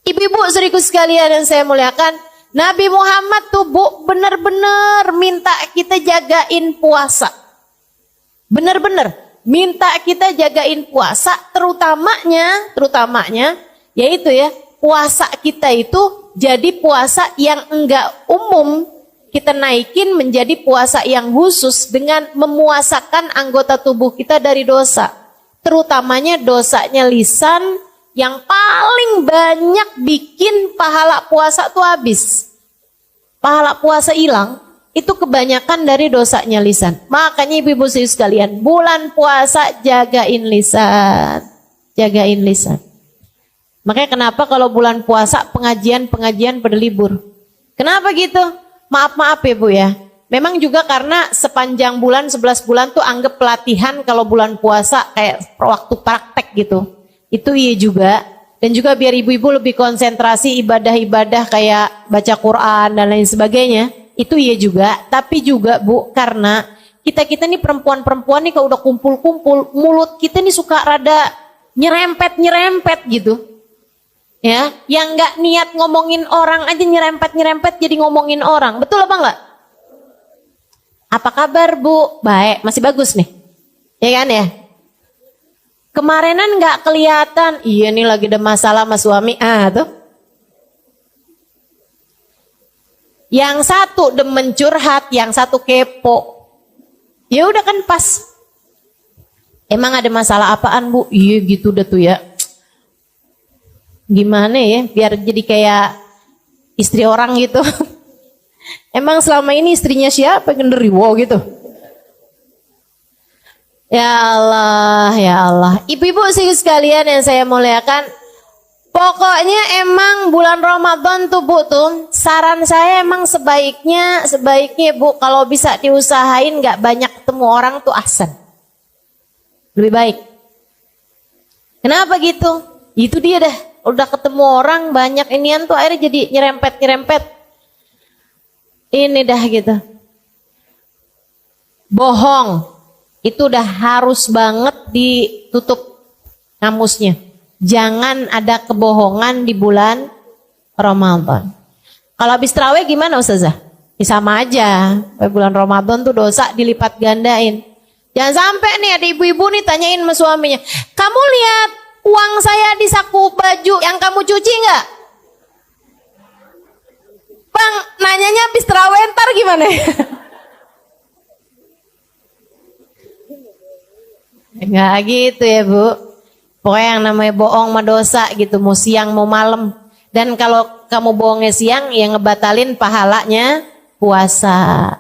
Ibu-ibu seriku sekalian yang saya muliakan, Nabi Muhammad tuh Bu benar-benar minta kita jagain puasa. Benar-benar minta kita jagain puasa, terutamanya yaitu ya, puasa kita itu jadi puasa yang enggak umum, kita naikin menjadi puasa yang khusus dengan memuasakan anggota tubuh kita dari dosa. Terutamanya dosanya lisan yang paling banyak bikin pahala puasa tuh habis. Pahala puasa hilang, itu kebanyakan dari dosanya lisan. Makanya ibu-ibu sekalian, bulan puasa jagain lisan. Jagain lisan. Makanya kenapa kalau bulan puasa pengajian pada libur. Kenapa gitu? Maaf ya Bu ya. Memang juga karena sepanjang bulan 11 bulan tuh anggap pelatihan kalau bulan puasa kayak waktu praktek gitu. Itu iya juga. Dan juga biar ibu-ibu lebih konsentrasi ibadah-ibadah kayak baca Quran dan lain sebagainya. Itu iya juga. Tapi juga Bu, karena kita nih perempuan-perempuan nih kalau udah kumpul-kumpul, mulut kita nih suka rada nyerempet gitu. Ya, yang nggak niat ngomongin orang aja nyerempet jadi ngomongin orang. Betul apa enggak? Apa kabar Bu? Baik, masih bagus nih. Ya kan ya? Kemarinan nggak kelihatan. Iya nih lagi ada masalah sama suami. Tuh. Yang satu demen curhat, yang satu kepo. Ya udah kan pas. Emang ada masalah apaan Bu? Iya gitu udah tuh ya. Gimana ya biar jadi kayak istri orang gitu. Emang selama ini istrinya siapa genderuwo gitu. Ya Allah. Ibu-ibu sekalian yang saya muliakan, pokoknya emang bulan Ramadan tuh Bu tuh, saran saya emang sebaiknya Bu kalau bisa diusahain nggak banyak ketemu orang tuh ahsan. Lebih baik. Kenapa gitu? Itu dia dah. Udah ketemu orang banyak inian tuh akhirnya jadi nyerempet. Ini dah gitu. Bohong. Itu udah harus banget ditutup kamusnya. Jangan ada kebohongan di bulan Ramadan. Kalau habis tarawih gimana Ustazah? Ya sama aja. Bulan Ramadan tuh dosa dilipat gandain. Jangan sampai nih ada ibu-ibu nih tanyain sama suaminya, kamu lihat uang saya di saku baju yang kamu cuci nggak? Bang, nanyanya habis terawih ntar gimana? Nggak gitu ya Bu. Pokoknya yang namanya bohong mah dosa gitu, mau siang mau malam. Dan kalau kamu bohongnya siang, ya ngebatalin pahalanya puasa.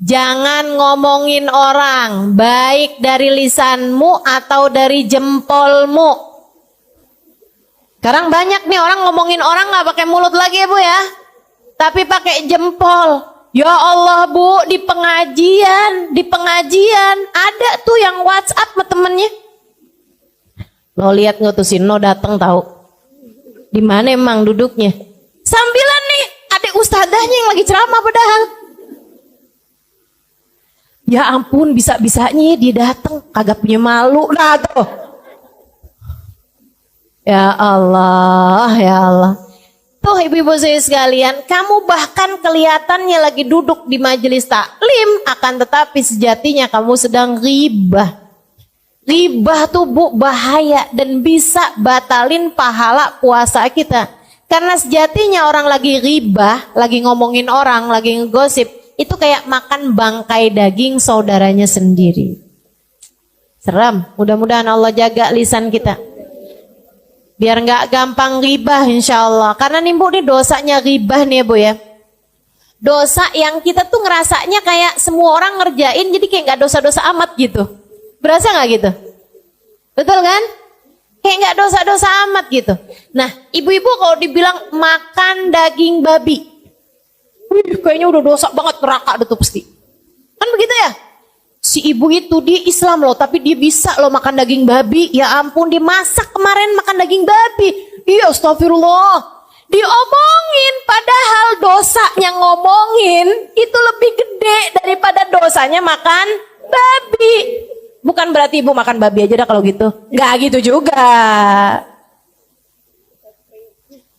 Jangan ngomongin orang, baik dari lisanmu atau dari jempolmu. Sekarang banyak nih orang ngomongin orang nggak pakai mulut lagi ya Bu ya, tapi pakai jempol. Ya Allah Bu, di pengajian ada tuh yang WhatsApp sama temennya. Lo lihat nggak tuh si No datang tahu? Di mana emang duduknya? Sambilan nih, ada ustadzahnya yang lagi ceramah padahal. Ya ampun, bisa-bisanya dia datang, kagak punya malu. Nah tuh. Ya Allah, ya Allah. Tuh ibu-ibu saya sekalian, kamu bahkan kelihatannya lagi duduk di majelis taklim, akan tetapi sejatinya kamu sedang ghibah. Ghibah tuh Bu bahaya dan bisa batalin pahala puasa kita. Karena sejatinya orang lagi ghibah, lagi ngomongin orang, lagi ngegosip, itu kayak makan bangkai daging saudaranya sendiri. Seram, mudah-mudahan Allah jaga lisan kita. Biar nggak gampang ghibah insya Allah. Karena nih Bu, nih dosanya ghibah nih ya Bu ya. Dosa yang kita tuh ngerasanya kayak semua orang ngerjain, jadi kayak nggak dosa-dosa amat gitu. Berasa nggak gitu? Betul kan? Kayak nggak dosa-dosa amat gitu. Nah, ibu-ibu kalau dibilang makan daging babi, wih, kayaknya udah dosa banget, neraka tuh pasti. Kan begitu ya? Si ibu itu dia Islam loh, tapi dia bisa loh makan daging babi. Ya ampun, dia masak kemarin makan daging babi. Iya, astagfirullah. Diomongin, padahal dosanya ngomongin itu lebih gede daripada dosanya makan babi. Bukan berarti ibu makan babi aja dah kalau gitu. Nggak gitu juga.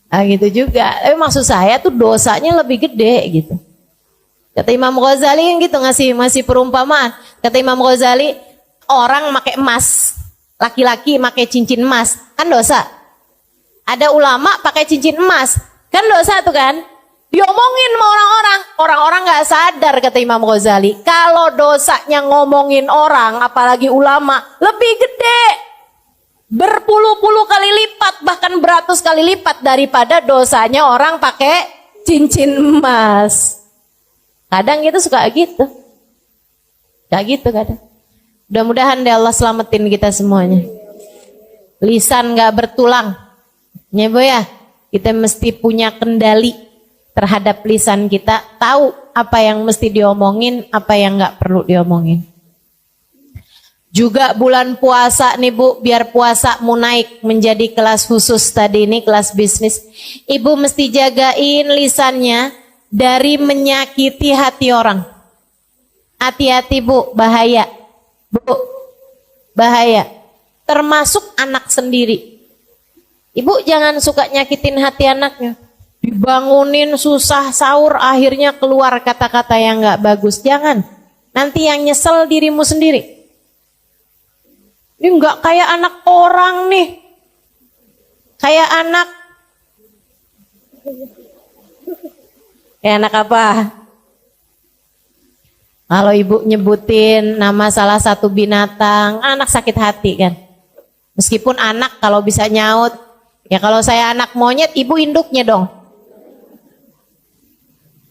Nggak gitu juga. Tapi maksud saya tuh dosanya lebih gede gitu. Kata Imam Ghazali kan gitu, ngasih perumpamaan. Kata Imam Ghazali, orang pakai emas, laki-laki pakai cincin emas, kan dosa. Ada ulama pakai cincin emas, kan dosa tuh kan. Diomongin sama orang-orang nggak sadar, kata Imam Ghazali. Kalau dosanya ngomongin orang, apalagi ulama, lebih gede. Berpuluh-puluh kali lipat, bahkan beratus kali lipat daripada dosanya orang pakai cincin emas. Kadang gitu suka gitu. Gak gitu kadang. Mudah-mudahan deh Allah selamatin kita semuanya. Lisan gak bertulang. Ya Bu ya, kita mesti punya kendali terhadap lisan kita, tahu apa yang mesti diomongin, apa yang nggak perlu diomongin. Juga bulan puasa nih Bu, biar puasamu naik menjadi kelas khusus tadi ini, kelas bisnis. Ibu mesti jagain lisannya dari menyakiti hati orang. Hati-hati Bu, bahaya. Bu, bahaya. Termasuk anak sendiri. Ibu jangan suka nyakitin hati anaknya. Dibangunin susah sahur, akhirnya keluar kata-kata yang gak bagus. Jangan, nanti yang nyesel dirimu sendiri. Ini gak kayak anak orang nih. Kayak anak apa? Kalau ibu nyebutin nama salah satu binatang, anak sakit hati kan. Meskipun anak kalau bisa nyaut, ya kalau saya anak monyet, ibu induknya dong.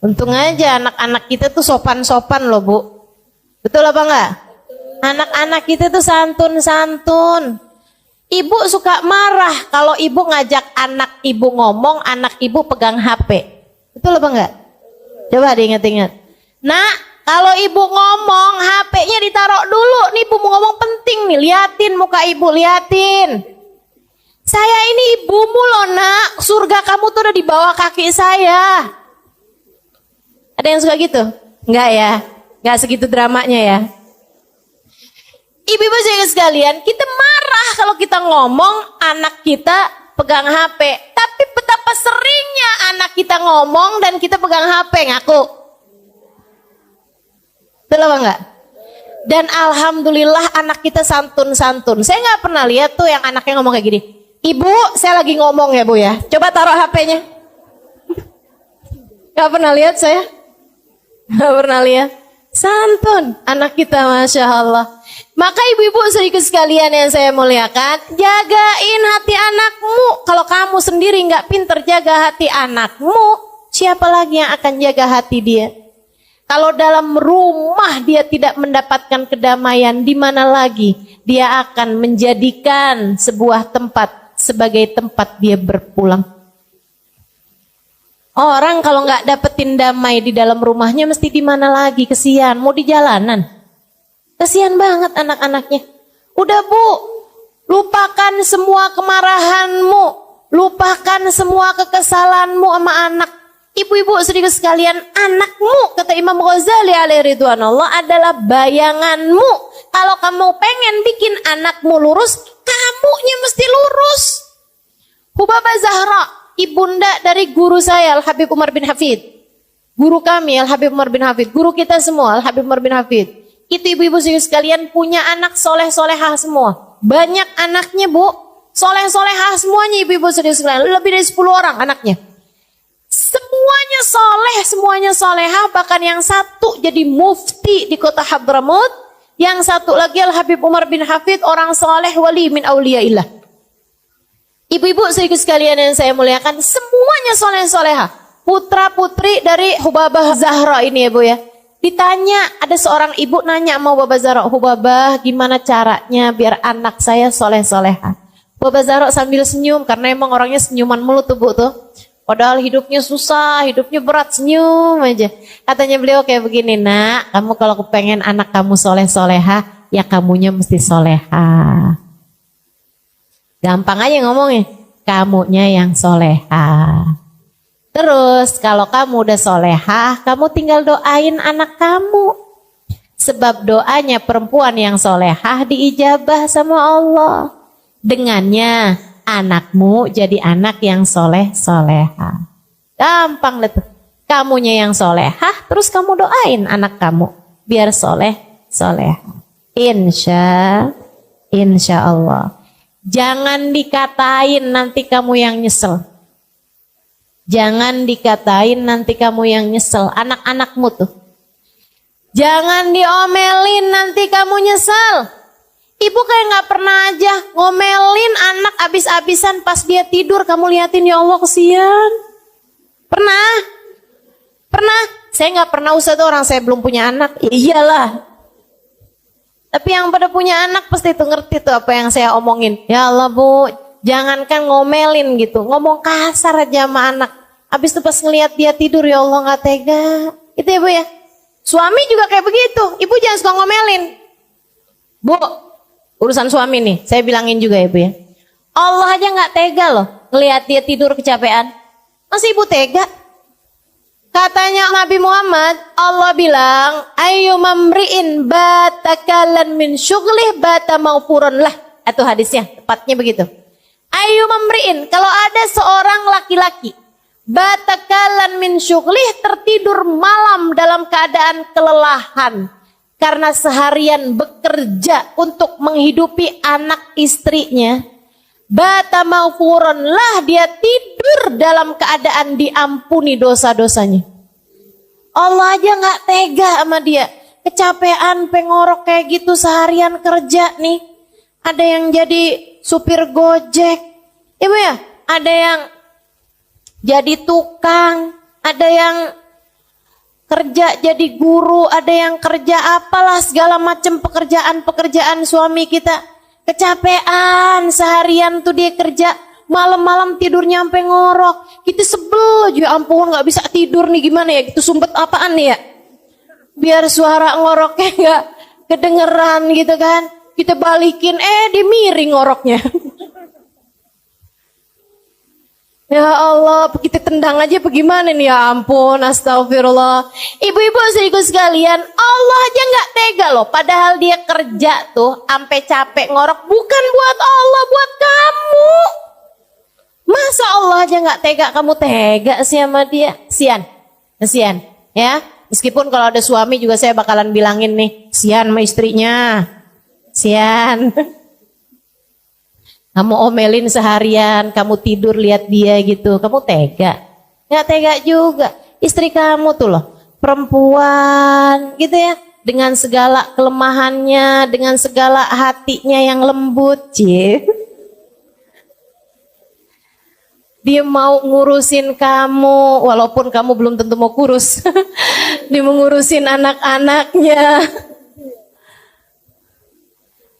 Untung aja anak-anak kita tuh sopan-sopan loh Bu. Betul apa enggak? Anak-anak kita tuh santun-santun. Ibu suka marah kalau ibu ngajak anak ibu ngomong, anak ibu pegang HP. Betul apa enggak? Coba diingat-ingat. Nah, kalau ibu ngomong, HP-nya ditaruh dulu. Nih ibu mau ngomong penting nih, liatin muka ibu, liatin. Saya ini ibumu loh nak, surga kamu tuh udah di bawah kaki saya. Ada yang suka gitu? Enggak ya? Enggak segitu dramanya ya? Ibu-ibu sekalian, kita marah kalau kita ngomong anak kita pegang HP. Tapi betapa seringnya anak kita ngomong dan kita pegang HP, ngaku. Betul apa enggak? Dan alhamdulillah anak kita santun-santun. Saya nggak pernah lihat tuh yang anaknya ngomong kayak gini. Ibu, saya lagi ngomong ya Bu ya. Coba taruh HP-nya. Gak pernah lihat saya. Gak pernah lihat. Santun anak kita, Masya Allah. Maka ibu-ibu sedikit sekalian yang saya muliakan, jagain hati anakmu. Kalau kamu sendiri nggak pinter jaga hati anakmu, siapa lagi yang akan jaga hati dia? Kalau dalam rumah dia tidak mendapatkan kedamaian, di mana lagi dia akan menjadikan sebuah tempat sebagai tempat dia berpulang. Orang kalau nggak dapetin damai di dalam rumahnya, mesti di mana lagi? Kesian, mau di jalanan. Kesian banget anak-anaknya. Udah Bu, lupakan semua kemarahanmu, lupakan semua kekesalanmu sama anak. Ibu-ibu sedikit sekalian, anakmu, kata Imam Ghazali alaihi ridwanullah, adalah bayanganmu. Kalau kamu pengen bikin anakmu lurus, kamunya mesti lurus. Hubabah Zahra, ibunda dari guru saya Al-Habib Umar bin Hafid. Guru kami Al-Habib Umar bin Hafid, guru kita semua Al-Habib Umar bin Hafid. Itu ibu-ibu sekalian punya anak soleh-solehah semua. Banyak anaknya Bu, soleh-solehah semuanya ibu-ibu sekalian. Lebih dari 10 orang anaknya. Semuanya soleh, semuanya solehah. Bahkan yang satu jadi mufti di kota Hadramut. Yang satu lagi Al-Habib Umar bin Hafid, orang soleh wali min auliyaillah. Ibu-ibu sedikit sekalian yang saya muliakan, semuanya soleh-solehah. Putra-putri dari Hubabah Zahra ini ya Bu ya. Ditanya, ada seorang ibu nanya sama Hubabah Zahra, Hubabah gimana caranya biar anak saya soleh-solehah? Hubabah Zahra sambil senyum, karena emang orangnya senyuman mulu tuh Bu tuh. Padahal hidupnya susah, hidupnya berat, senyum aja. Katanya beliau kayak begini, nak, kamu kalau kepengen anak kamu soleh-solehah, ya kamunya mesti solehah. Gampang aja ngomongnya, kamunya yang solehah. Terus kalau kamu udah solehah, kamu tinggal doain anak kamu. Sebab doanya perempuan yang solehah diijabah sama Allah. Dengannya anakmu jadi anak yang soleh-solehah. Gampang lah tuh. Kamunya yang solehah, terus kamu doain anak kamu biar soleh-solehah. Insya Allah. Jangan dikatain nanti kamu yang nyesel. Jangan dikatain nanti kamu yang nyesel. Anak-anakmu tuh. Jangan diomelin nanti kamu nyesel. Ibu kayak gak pernah aja ngomelin anak abis-abisan pas dia tidur. Kamu liatin, ya Allah kesian. Pernah? Pernah? Saya gak pernah usah tuh, orang saya belum punya anak. Ya iyalah. Tapi yang pada punya anak pasti tuh ngerti tuh apa yang saya omongin. Ya Allah Bu, jangankan ngomelin gitu, ngomong kasar aja sama anak. Abis itu pas ngeliat dia tidur, ya Allah gak tega. Itu ya Bu ya. Suami juga kayak begitu. Ibu jangan suka ngomelin. Bu, urusan suami nih, saya bilangin juga ya Bu ya. Allah aja gak tega loh ngeliat dia tidur kecapean. Masa ibu tega? Katanya Nabi Muhammad, Allah bilang, ayu mamri'in batakalan min syughlih bata maufuron lah. Itu hadisnya, tepatnya begitu. Ayu mamri'in, kalau ada seorang laki-laki, batakalan min syughlih, tertidur malam dalam keadaan kelelahan. Karena seharian bekerja untuk menghidupi anak istrinya. Bata maufuron lah, dia tidur dalam keadaan diampuni dosa-dosanya. Allah aja gak tega sama dia. Kecapean, pengorok kayak gitu seharian kerja nih. Ada yang jadi supir gojek. Ibu ya, ada yang jadi tukang. Ada yang kerja jadi guru. Ada yang kerja apalah segala macam pekerjaan-pekerjaan suami kita. Kecapean seharian tuh dia kerja, malam-malam tidurnya sampai ngorok. Kita sebel aja, ampun nggak bisa tidur nih, gimana ya? Gitu sumpet apaan nih ya? Biar suara ngoroknya nggak kedengeran gitu kan? Kita balikin, dia miring ngoroknya. Ya Allah, kita tendang aja bagaimana nih, ya ampun, astagfirullah. Ibu-ibu sedikit sekalian, Allah aja nggak tega loh. Padahal dia kerja tuh, sampai capek ngorok, bukan buat Allah, buat kamu. Masa Allah aja nggak tega, kamu tega sih sama dia? Kesian, kesian, ya. Meskipun kalau ada suami juga saya bakalan bilangin nih, sian sama istrinya. Sian. Kamu omelin seharian, kamu tidur lihat dia gitu, kamu tega? Nggak tega juga. Istri kamu tuh loh, perempuan gitu ya, dengan segala kelemahannya, dengan segala hatinya yang lembut, dia mau ngurusin kamu, walaupun kamu belum tentu mau kurus. Dia mau ngurusin anak-anaknya.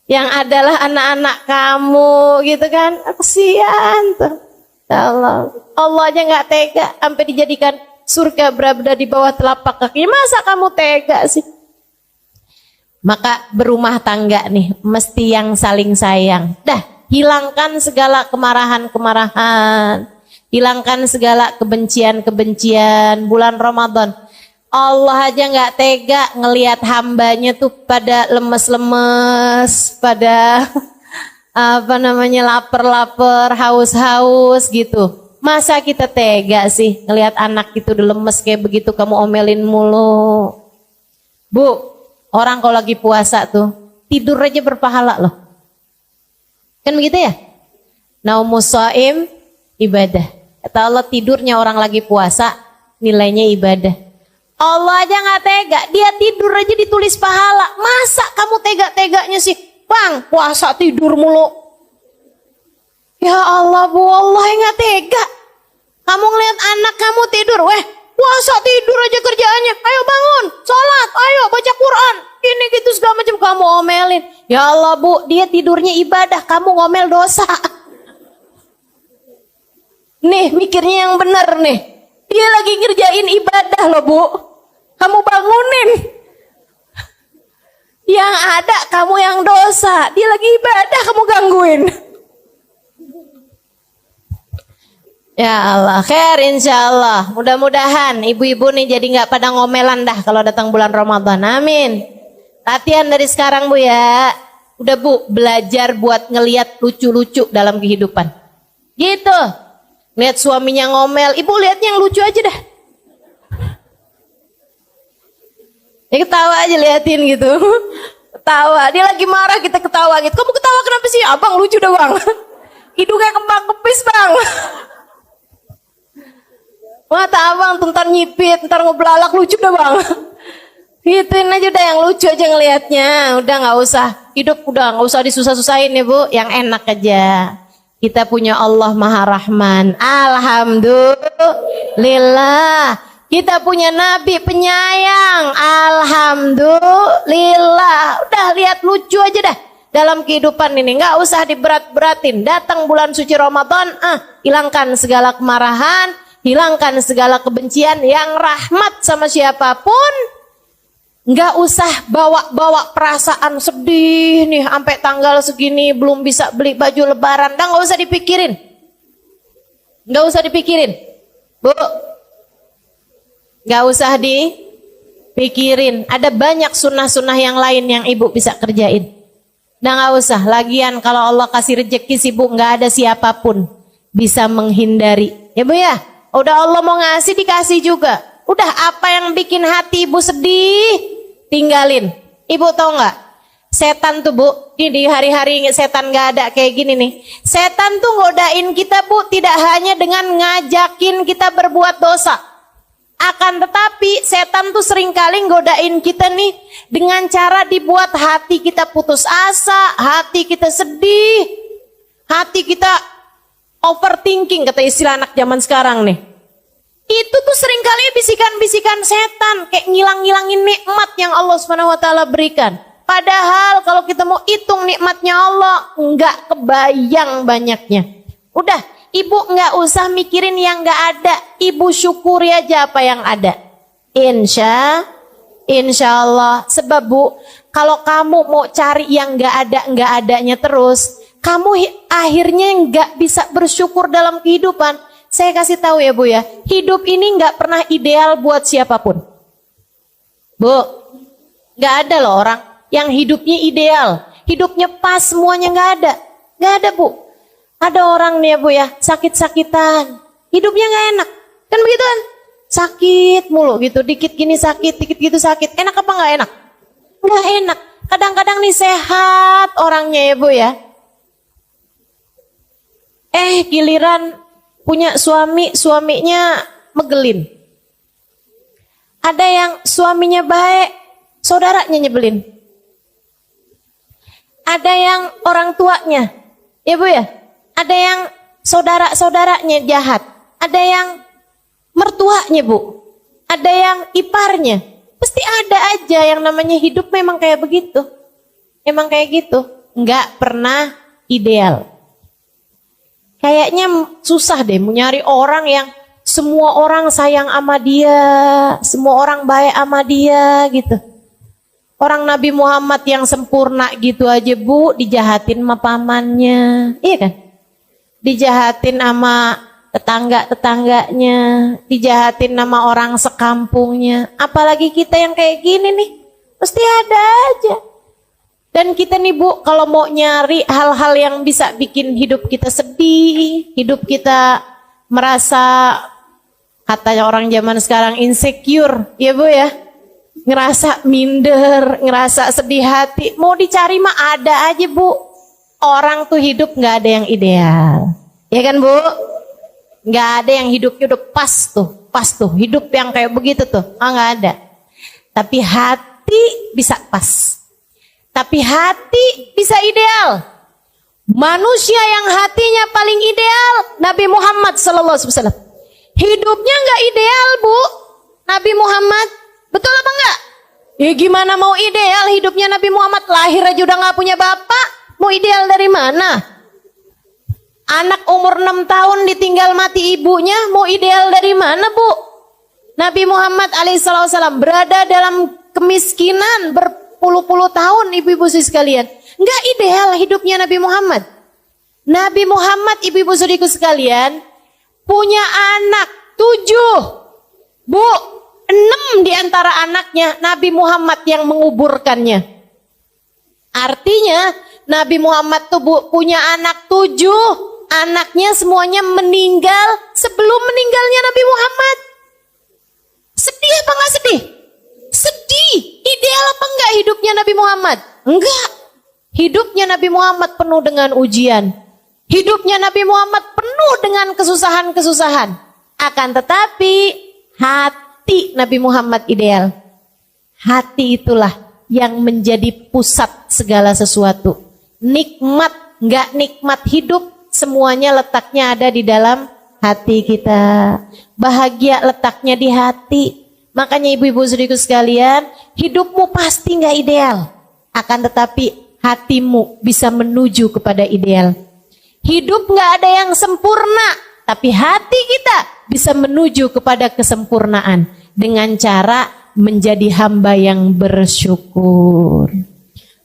Yang adalah anak-anak kamu, gitu kan. Kasihan tuh. Allah. Allah aja gak tega, sampai dijadikan surga berada di bawah telapak kaki. Masa kamu tega sih? Maka berumah tangga nih, mesti yang saling sayang. Dah, hilangkan segala kemarahan-kemarahan. Hilangkan segala kebencian-kebencian. Bulan Ramadan, Allah aja gak tega ngelihat hambanya tuh pada lemes-lemes, pada lapar-lapar, haus-haus gitu. Masa kita tega sih ngelihat anak itu udah lemes kayak begitu, kamu omelin mulu. Bu, orang kalau lagi puasa tuh tidur aja berpahala loh. Kan begitu ya? Naumus shaim ibadah. Kata Allah, tidurnya orang lagi puasa nilainya ibadah. Allah aja gak tega, dia tidur aja ditulis pahala. Masa kamu tega-teganya sih? Bang, puasa tidur mulu. Ya Allah, Bu, Allah yang gak tega. Kamu ngeliat anak kamu tidur, puasa tidur aja kerjaannya. Ayo bangun, sholat, ayo baca Quran. Ini gitu segala macam kamu omelin. Ya Allah, Bu, dia tidurnya ibadah, kamu ngomel dosa. Nih, mikirnya yang benar nih. Dia lagi ngerjain ibadah loh, Bu. Kamu bangunin. Yang ada kamu yang dosa. Dia lagi ibadah, kamu gangguin. Ya Allah, khair insyaallah. Mudah-mudahan ibu-ibu nih jadi gak pada ngomelan dah kalau datang bulan Ramadan. Amin. Latihan dari sekarang, Bu ya. Udah, Bu, belajar buat ngelihat lucu-lucu dalam kehidupan. Gitu. Lihat suaminya ngomel, ibu lihatnya yang lucu aja dah. Ya ketawa aja liatin gitu. Ketawa, dia lagi marah kita ketawa gitu. Kamu ketawa kenapa sih? Abang lucu dah bang. Hidungnya kembang kepis bang. Mata abang ntar nyipit, ntar ngeblalak lucu dah bang. Gituin aja udah yang lucu aja ngelihatnya. Udah gak usah, hidup udah gak usah disusah-susahin ya Bu. Yang enak aja. Kita punya Allah Maha Rahman. Alhamdulillah. Kita punya Nabi penyayang. Alhamdulillah. Udah lihat lucu aja dah dalam kehidupan ini. Nggak usah diberat-beratin. Datang bulan suci Ramadan, hilangkan segala kemarahan, hilangkan segala kebencian. Yang rahmat sama siapapun. Nggak usah bawa-bawa perasaan sedih nih sampai tanggal segini belum bisa beli baju lebaran. Nggak usah dipikirin. Nggak usah dipikirin. Bu, nggak usah dipikirin. Ada banyak sunnah-sunnah yang lain yang ibu bisa kerjain. Nah nggak usah. Lagian kalau Allah kasih rezeki sih Bu, nggak ada siapapun bisa menghindari. Ya Bu ya. Udah Allah mau ngasih dikasih juga. Udah apa yang bikin hati ibu sedih, tinggalin. Ibu tahu nggak? Setan tuh Bu, ini di hari-hari setan nggak ada kayak gini nih. Setan tuh ngodain kita Bu, tidak hanya dengan ngajakin kita berbuat dosa. Akan tetapi setan tuh seringkali ngodain kita nih dengan cara dibuat hati kita putus asa, hati kita sedih, hati kita overthinking kata istilah anak zaman sekarang nih. Itu tuh seringkali bisikan-bisikan setan kayak ngilang-ngilangin nikmat yang Allah SWT berikan. Padahal kalau kita mau hitung nikmatnya Allah, nggak kebayang banyaknya. Udah, ibu nggak usah mikirin yang nggak ada. Ibu syukuri aja apa yang ada. Insya Allah. Sebab Bu, kalau kamu mau cari yang nggak adanya terus, kamu akhirnya nggak bisa bersyukur dalam kehidupan. Saya kasih tahu ya Bu ya, hidup ini nggak pernah ideal buat siapapun. Bu, nggak ada loh orang yang hidupnya ideal, hidupnya pas semuanya nggak ada Bu. Ada orang nih ya Bu ya, sakit-sakitan, hidupnya nggak enak, kan begitu kan? sakit mulu gitu, dikit gini sakit, dikit gitu sakit. Enak apa nggak enak? Nggak enak. Kadang-kadang nih sehat orangnya ya Bu ya. Giliran punya suami, suaminya megelin. Ada yang suaminya baik, saudaranya nyebelin. Ada yang orang tuanya, ya Bu ya. Ada yang saudara-saudaranya jahat. Ada yang mertuanya Bu. Ada yang iparnya. Pasti ada aja yang namanya hidup memang kayak begitu. Emang kayak gitu. Nggak pernah ideal. Kayaknya susah deh nyari orang yang semua orang sayang sama dia, semua orang baik sama dia gitu. Orang Nabi Muhammad yang sempurna gitu aja Bu, dijahatin sama pamannya, iya kan? Dijahatin sama tetangga-tetangganya, dijahatin sama orang sekampungnya. Apalagi kita yang kayak gini nih, pasti ada aja. Dan kita nih Bu, kalau mau nyari hal-hal yang bisa bikin hidup kita sedih, hidup kita merasa, katanya orang zaman sekarang insecure, ya Bu ya. Ngerasa minder, ngerasa sedih hati, mau dicari mah ada aja Bu. Orang tuh hidup gak ada yang ideal. Ya kan Bu? Gak ada yang hidup pas tuh. Hidup yang kayak begitu tuh, gak ada. Tapi hati bisa pas. Tapi hati bisa ideal. Manusia yang hatinya paling ideal Nabi Muhammad SAW. Hidupnya nggak ideal Bu, Nabi Muhammad, betul apa enggak? Ya gimana mau ideal hidupnya Nabi Muhammad, lahir aja udah nggak punya bapak, mau ideal dari mana? Anak umur 6 tahun ditinggal mati ibunya, mau ideal dari mana Bu? Nabi Muhammad alaihissalam berada dalam kemiskinan berpuluh-puluh tahun ibu-ibu sekalian. Nggak ideal hidupnya Nabi Muhammad. Nabi Muhammad ibu-ibu saudariku sekalian punya anak 7. Bu, 6 di antara anaknya Nabi Muhammad yang menguburkannya. Artinya Nabi Muhammad tuh Bu, punya anak 7. Anaknya semuanya meninggal sebelum meninggalnya Nabi Muhammad. Sedih apa nggak sedih? Sedih. Ideal apa enggak hidupnya Nabi Muhammad? Enggak. Hidupnya Nabi Muhammad penuh dengan ujian. Hidupnya Nabi Muhammad penuh dengan kesusahan-kesusahan. Akan tetapi hati Nabi Muhammad ideal. Hati itulah yang menjadi pusat segala sesuatu. Nikmat, enggak nikmat hidup, semuanya letaknya ada di dalam hati kita. Bahagia letaknya di hati. Makanya ibu-ibu saudariku sekalian, hidupmu pasti enggak ideal. Akan tetapi hatimu bisa menuju kepada ideal. Hidup enggak ada yang sempurna, tapi hati kita bisa menuju kepada kesempurnaan dengan cara menjadi hamba yang bersyukur.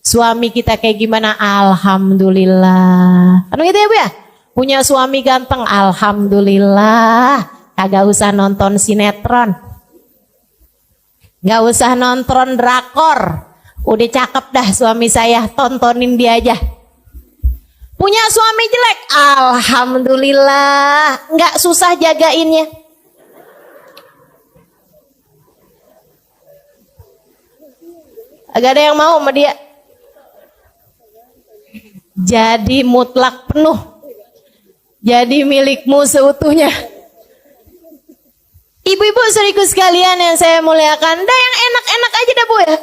Suami kita kayak gimana? Alhamdulillah. Kan gitu ya Bu ya? Punya suami ganteng, alhamdulillah. Kagak usah nonton sinetron, gak usah nonton drakor. Udah cakep dah suami saya, tontonin dia aja. Punya suami jelek, alhamdulillah, gak susah jagainnya. Agak ada yang mau sama dia. Jadi mutlak penuh. Jadi milikmu seutuhnya. Ibu-ibu saudariku sekalian yang saya muliakan, dah yang enak-enak aja dah Bu ya.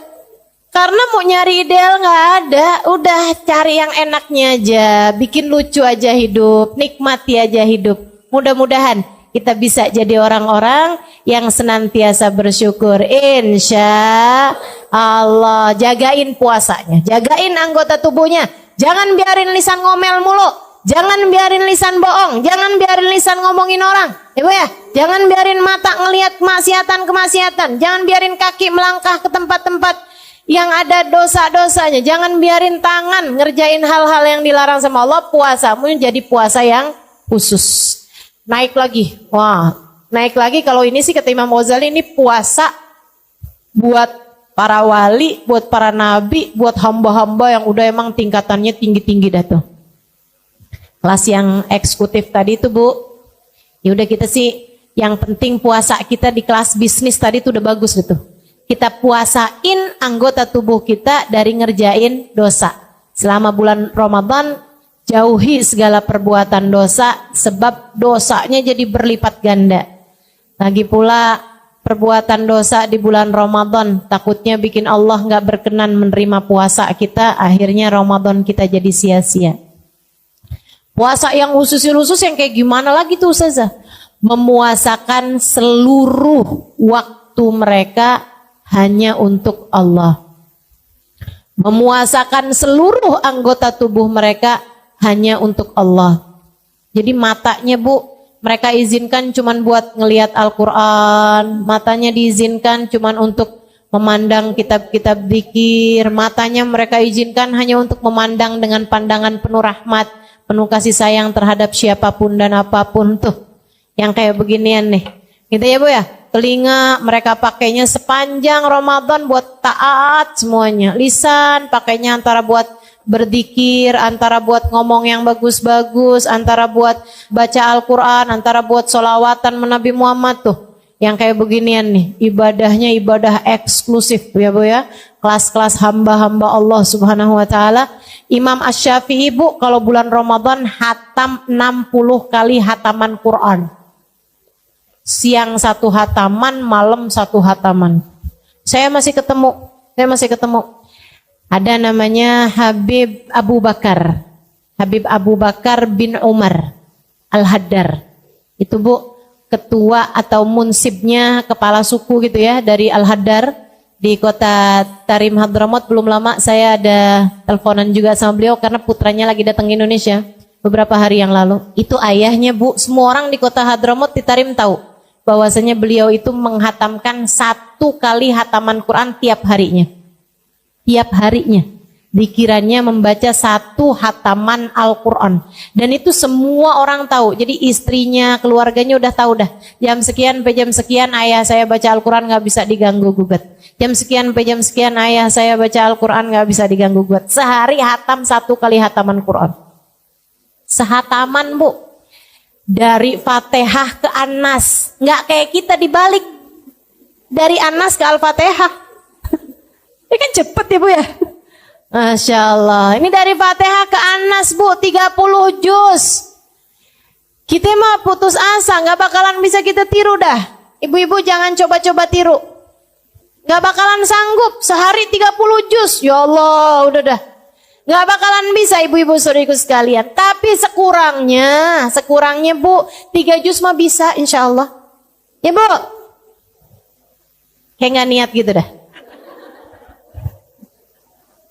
Karena mau nyari ideal nggak ada, udah cari yang enaknya aja, bikin lucu aja hidup, nikmati aja hidup. Mudah-mudahan kita bisa jadi orang-orang yang senantiasa bersyukur. Insya Allah. Jagain puasanya, jagain anggota tubuhnya. Jangan biarin lisan ngomel mulu, jangan biarin lisan bohong, jangan biarin lisan ngomongin orang. Ibu ya, jangan biarin mata ngelihat kemaksiatan, jangan biarin kaki melangkah ke tempat-tempat yang ada dosa-dosanya, jangan biarin tangan ngerjain hal-hal yang dilarang sama Allah. Puasamu jadi puasa yang khusus. Naik lagi, wah, naik lagi. Kalau ini sih kata Imam Ghazali, ini puasa buat para wali, buat para nabi, buat hamba-hamba yang udah emang tingkatannya tinggi-tinggi dah tuh. Kelas yang eksekutif tadi tuh Bu, ya udah kita sih Yang penting puasa kita di kelas bisnis tadi tuh udah bagus gitu. Kita puasain anggota tubuh kita dari ngerjain dosa. Selama bulan Ramadan jauhi segala perbuatan dosa sebab dosanya jadi berlipat ganda. Lagi pula perbuatan dosa di bulan Ramadan takutnya bikin Allah nggak berkenan menerima puasa kita, akhirnya Ramadan kita jadi sia-sia. Puasa yang khusus yang kayak gimana lagi tuh Ustazah? Memuasakan seluruh waktu mereka hanya untuk Allah. Memuasakan seluruh anggota tubuh mereka hanya untuk Allah. Jadi matanya Bu, mereka izinkan cuman buat ngelihat Al-Quran. Matanya diizinkan cuman untuk memandang kitab-kitab zikir. Matanya mereka izinkan hanya untuk memandang dengan pandangan penuh rahmat, penuh kasih sayang terhadap siapapun dan apapun tuh. Yang kayak beginian nih. Gitu ya Bu ya. Telinga mereka pakainya sepanjang Ramadan buat taat semuanya. Lisan pakainya antara buat berzikir, antara buat ngomong yang bagus-bagus, antara buat baca Al-Quran, antara buat sholawatan Nabi Muhammad tuh. Yang kayak beginian nih, ibadahnya ibadah eksklusif ya Bu ya. Kelas-kelas hamba-hamba Allah Subhanahu wa taala. Imam Asy-Syafi'i Bu kalau bulan Ramadan hatam 60 kali hataman Quran. Siang 1 hataman, malam 1 hataman. Saya masih ketemu. Ada namanya Habib Abu Bakar. Habib Abu Bakar bin Umar Al-Haddar. Itu Bu, ketua atau munsibnya, kepala suku gitu ya dari Al-Haddar di kota Tarim Hadramaut. Belum lama saya ada teleponan juga sama beliau karena putranya lagi datang ke Indonesia beberapa hari yang lalu. Itu ayahnya Bu, semua orang di kota Hadramaut di Tarim tahu bahwasanya beliau itu menghatamkan 1 kali hataman Quran tiap harinya. Tiap harinya. Dikiranya membaca 1 hataman Al-Quran. Dan itu semua orang tahu. Jadi istrinya, keluarganya udah tahu dah. Jam sekian sampai jam sekian ayah saya baca Al-Quran gak bisa diganggu gugat. Jam sekian sampai jam sekian ayah saya baca Al-Quran gak bisa diganggu gugat. Sehari hatam 1 kali hataman Quran. Sehataman Bu. Dari Fatihah ke An-Nas. Nggak kayak kita dibalik. Dari An-Nas ke Al-Fatihah. Ini kan cepet ya Bu ya. Masya Allah. Ini dari Fatihah ke An-Nas Bu. 30 juz. Kita mah putus asa. Nggak bakalan bisa kita tiru dah. Ibu-ibu jangan coba-coba tiru. Nggak bakalan sanggup. Sehari 30 juz. Ya Allah udah dah. Gak bakalan bisa ibu-ibu saudariku sekalian. Tapi sekurangnya Bu, 3 juz mah bisa insya Allah. Ya Bu? Kayak gak niat gitu dah.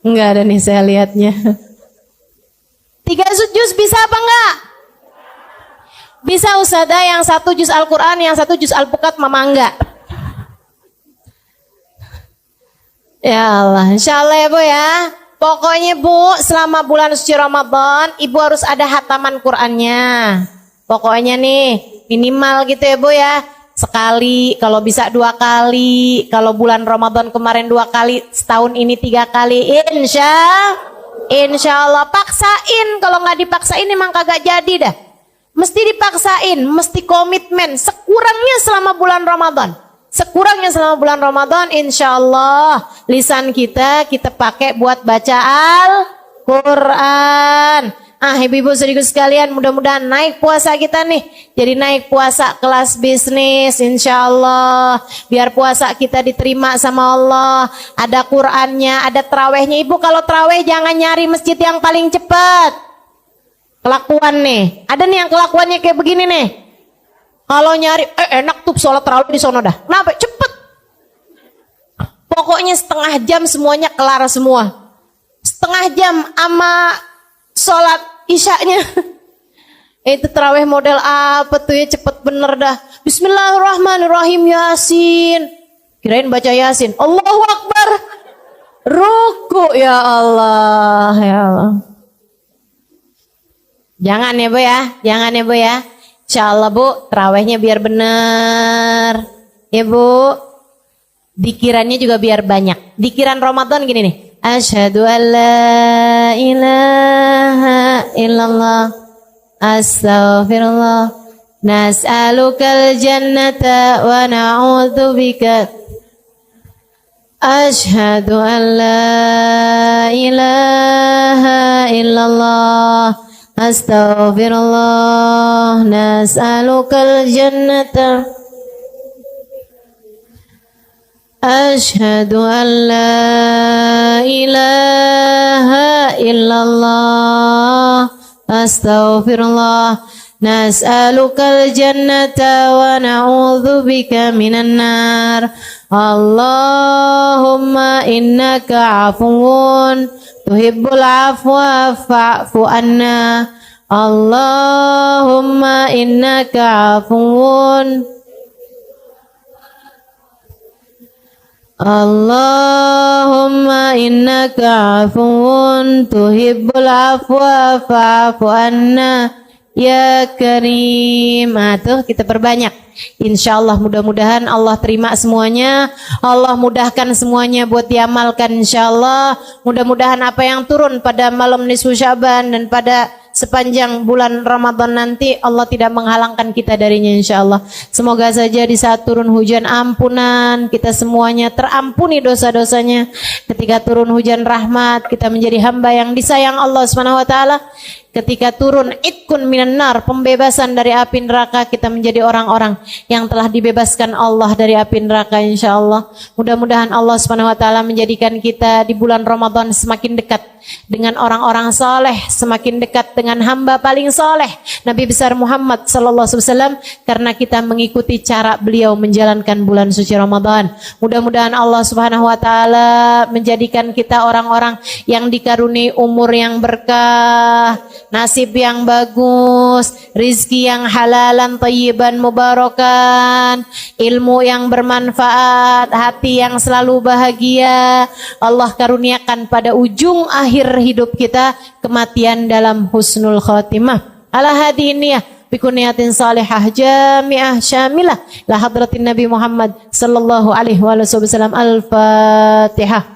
Enggak ada nih saya lihatnya. 3 juz bisa apa enggak? Bisa Ustazah, yang 1 juz Al-Quran, yang 1 juz Al-Bukat mama enggak. Ya Allah, insya Allah ya Bu ya. Pokoknya Bu, selama bulan suci Ramadan, Ibu harus ada hataman Qur'annya. Pokoknya nih, minimal gitu ya Bu ya. Sekali, kalau bisa 2 kali. Kalau bulan Ramadan kemarin 2 kali, setahun ini 3 kali. Insya Allah. Paksain, kalau nggak dipaksain emang kagak jadi dah. Mesti dipaksain, mesti komitmen. Sekurangnya selama bulan Ramadan. Sekurangnya selama bulan Ramadan, insya Allah lisan kita pakai buat baca Al-Quran. Ibu-ibu saudariku sekalian, mudah-mudahan naik puasa kita nih. Jadi naik puasa kelas bisnis, insya Allah. Biar puasa kita diterima sama Allah. Ada Qurannya, ada terawihnya. Ibu kalau terawih jangan nyari masjid yang paling cepat. Kelakuan nih. Ada nih yang kelakuannya kayak begini nih. Kalau nyari, enak tuh sholat tarawih di sono dah. Kenapa? Cepet. Pokoknya setengah jam semuanya kelar semua. Setengah jam sama sholat isyanya. Itu tarawih model apa tuh ya, cepet bener dah. Bismillahirrahmanirrahim, Yasin. Kirain baca Yasin. Allahu Akbar. Ruku, ya Allah, ya Allah. Jangan ya Bu ya, jangan ya Bu ya. Insya Allah Bu, terawihnya biar bener. Ya Bu, dikirannya juga biar banyak. Dikiran Ramadan gini nih. Asyhadu an la ilaha illallah. Astaghfirullah. nas'alukal jannata wa na'udzubika. Ashhadu an la ilaha illallah astaghfirullah nas'alukal jannata. Ashhadu an la ilaha illallah astaghfirullah nas'alukal jannata wa na'udzubika minan nar. Allahumma innaka afuwun tuhibbul afwa fa'fu anna. Allahumma innaka afuwun Allahumma innaka afuwun tuhibbul afwa fa'fu anna ya karim. Tuh kita perbanyak. Insyaallah mudah-mudahan Allah terima semuanya. Allah mudahkan semuanya buat diamalkan insyaallah. Mudah-mudahan apa yang turun pada malam nisfu Sya'ban dan pada sepanjang bulan Ramadan nanti Allah tidak menghalangkan kita darinya insyaallah. Semoga saja di saat turun hujan ampunan kita semuanya terampuni dosa-dosanya. Ketika turun hujan rahmat kita menjadi hamba yang disayang Allah Subhanahu wa taala. Ketika turun itkun minan nar, pembebasan dari api neraka, kita menjadi orang-orang yang telah dibebaskan Allah dari api neraka insyaallah. Mudah-mudahan Allah Subhanahu wa taala menjadikan kita di bulan Ramadan semakin dekat dengan orang-orang saleh, semakin dekat dengan hamba paling saleh Nabi besar Muhammad sallallahu alaihi wasallam karena kita mengikuti cara beliau menjalankan bulan suci Ramadan. Mudah-mudahan Allah Subhanahu wa taala menjadikan kita orang-orang yang dikaruniai umur yang berkah, nasib yang bagus, rizki yang halalan tayyiban mubarakan, ilmu yang bermanfaat, hati yang selalu bahagia. Allah karuniakan pada ujung akhir hidup kita kematian dalam husnul khatimah. Ala hadiniyah bikuniyatin salihah jami'ah syamilah la hadratin Nabi Muhammad sallallahu alaihi wasallam. Al-Fatihah.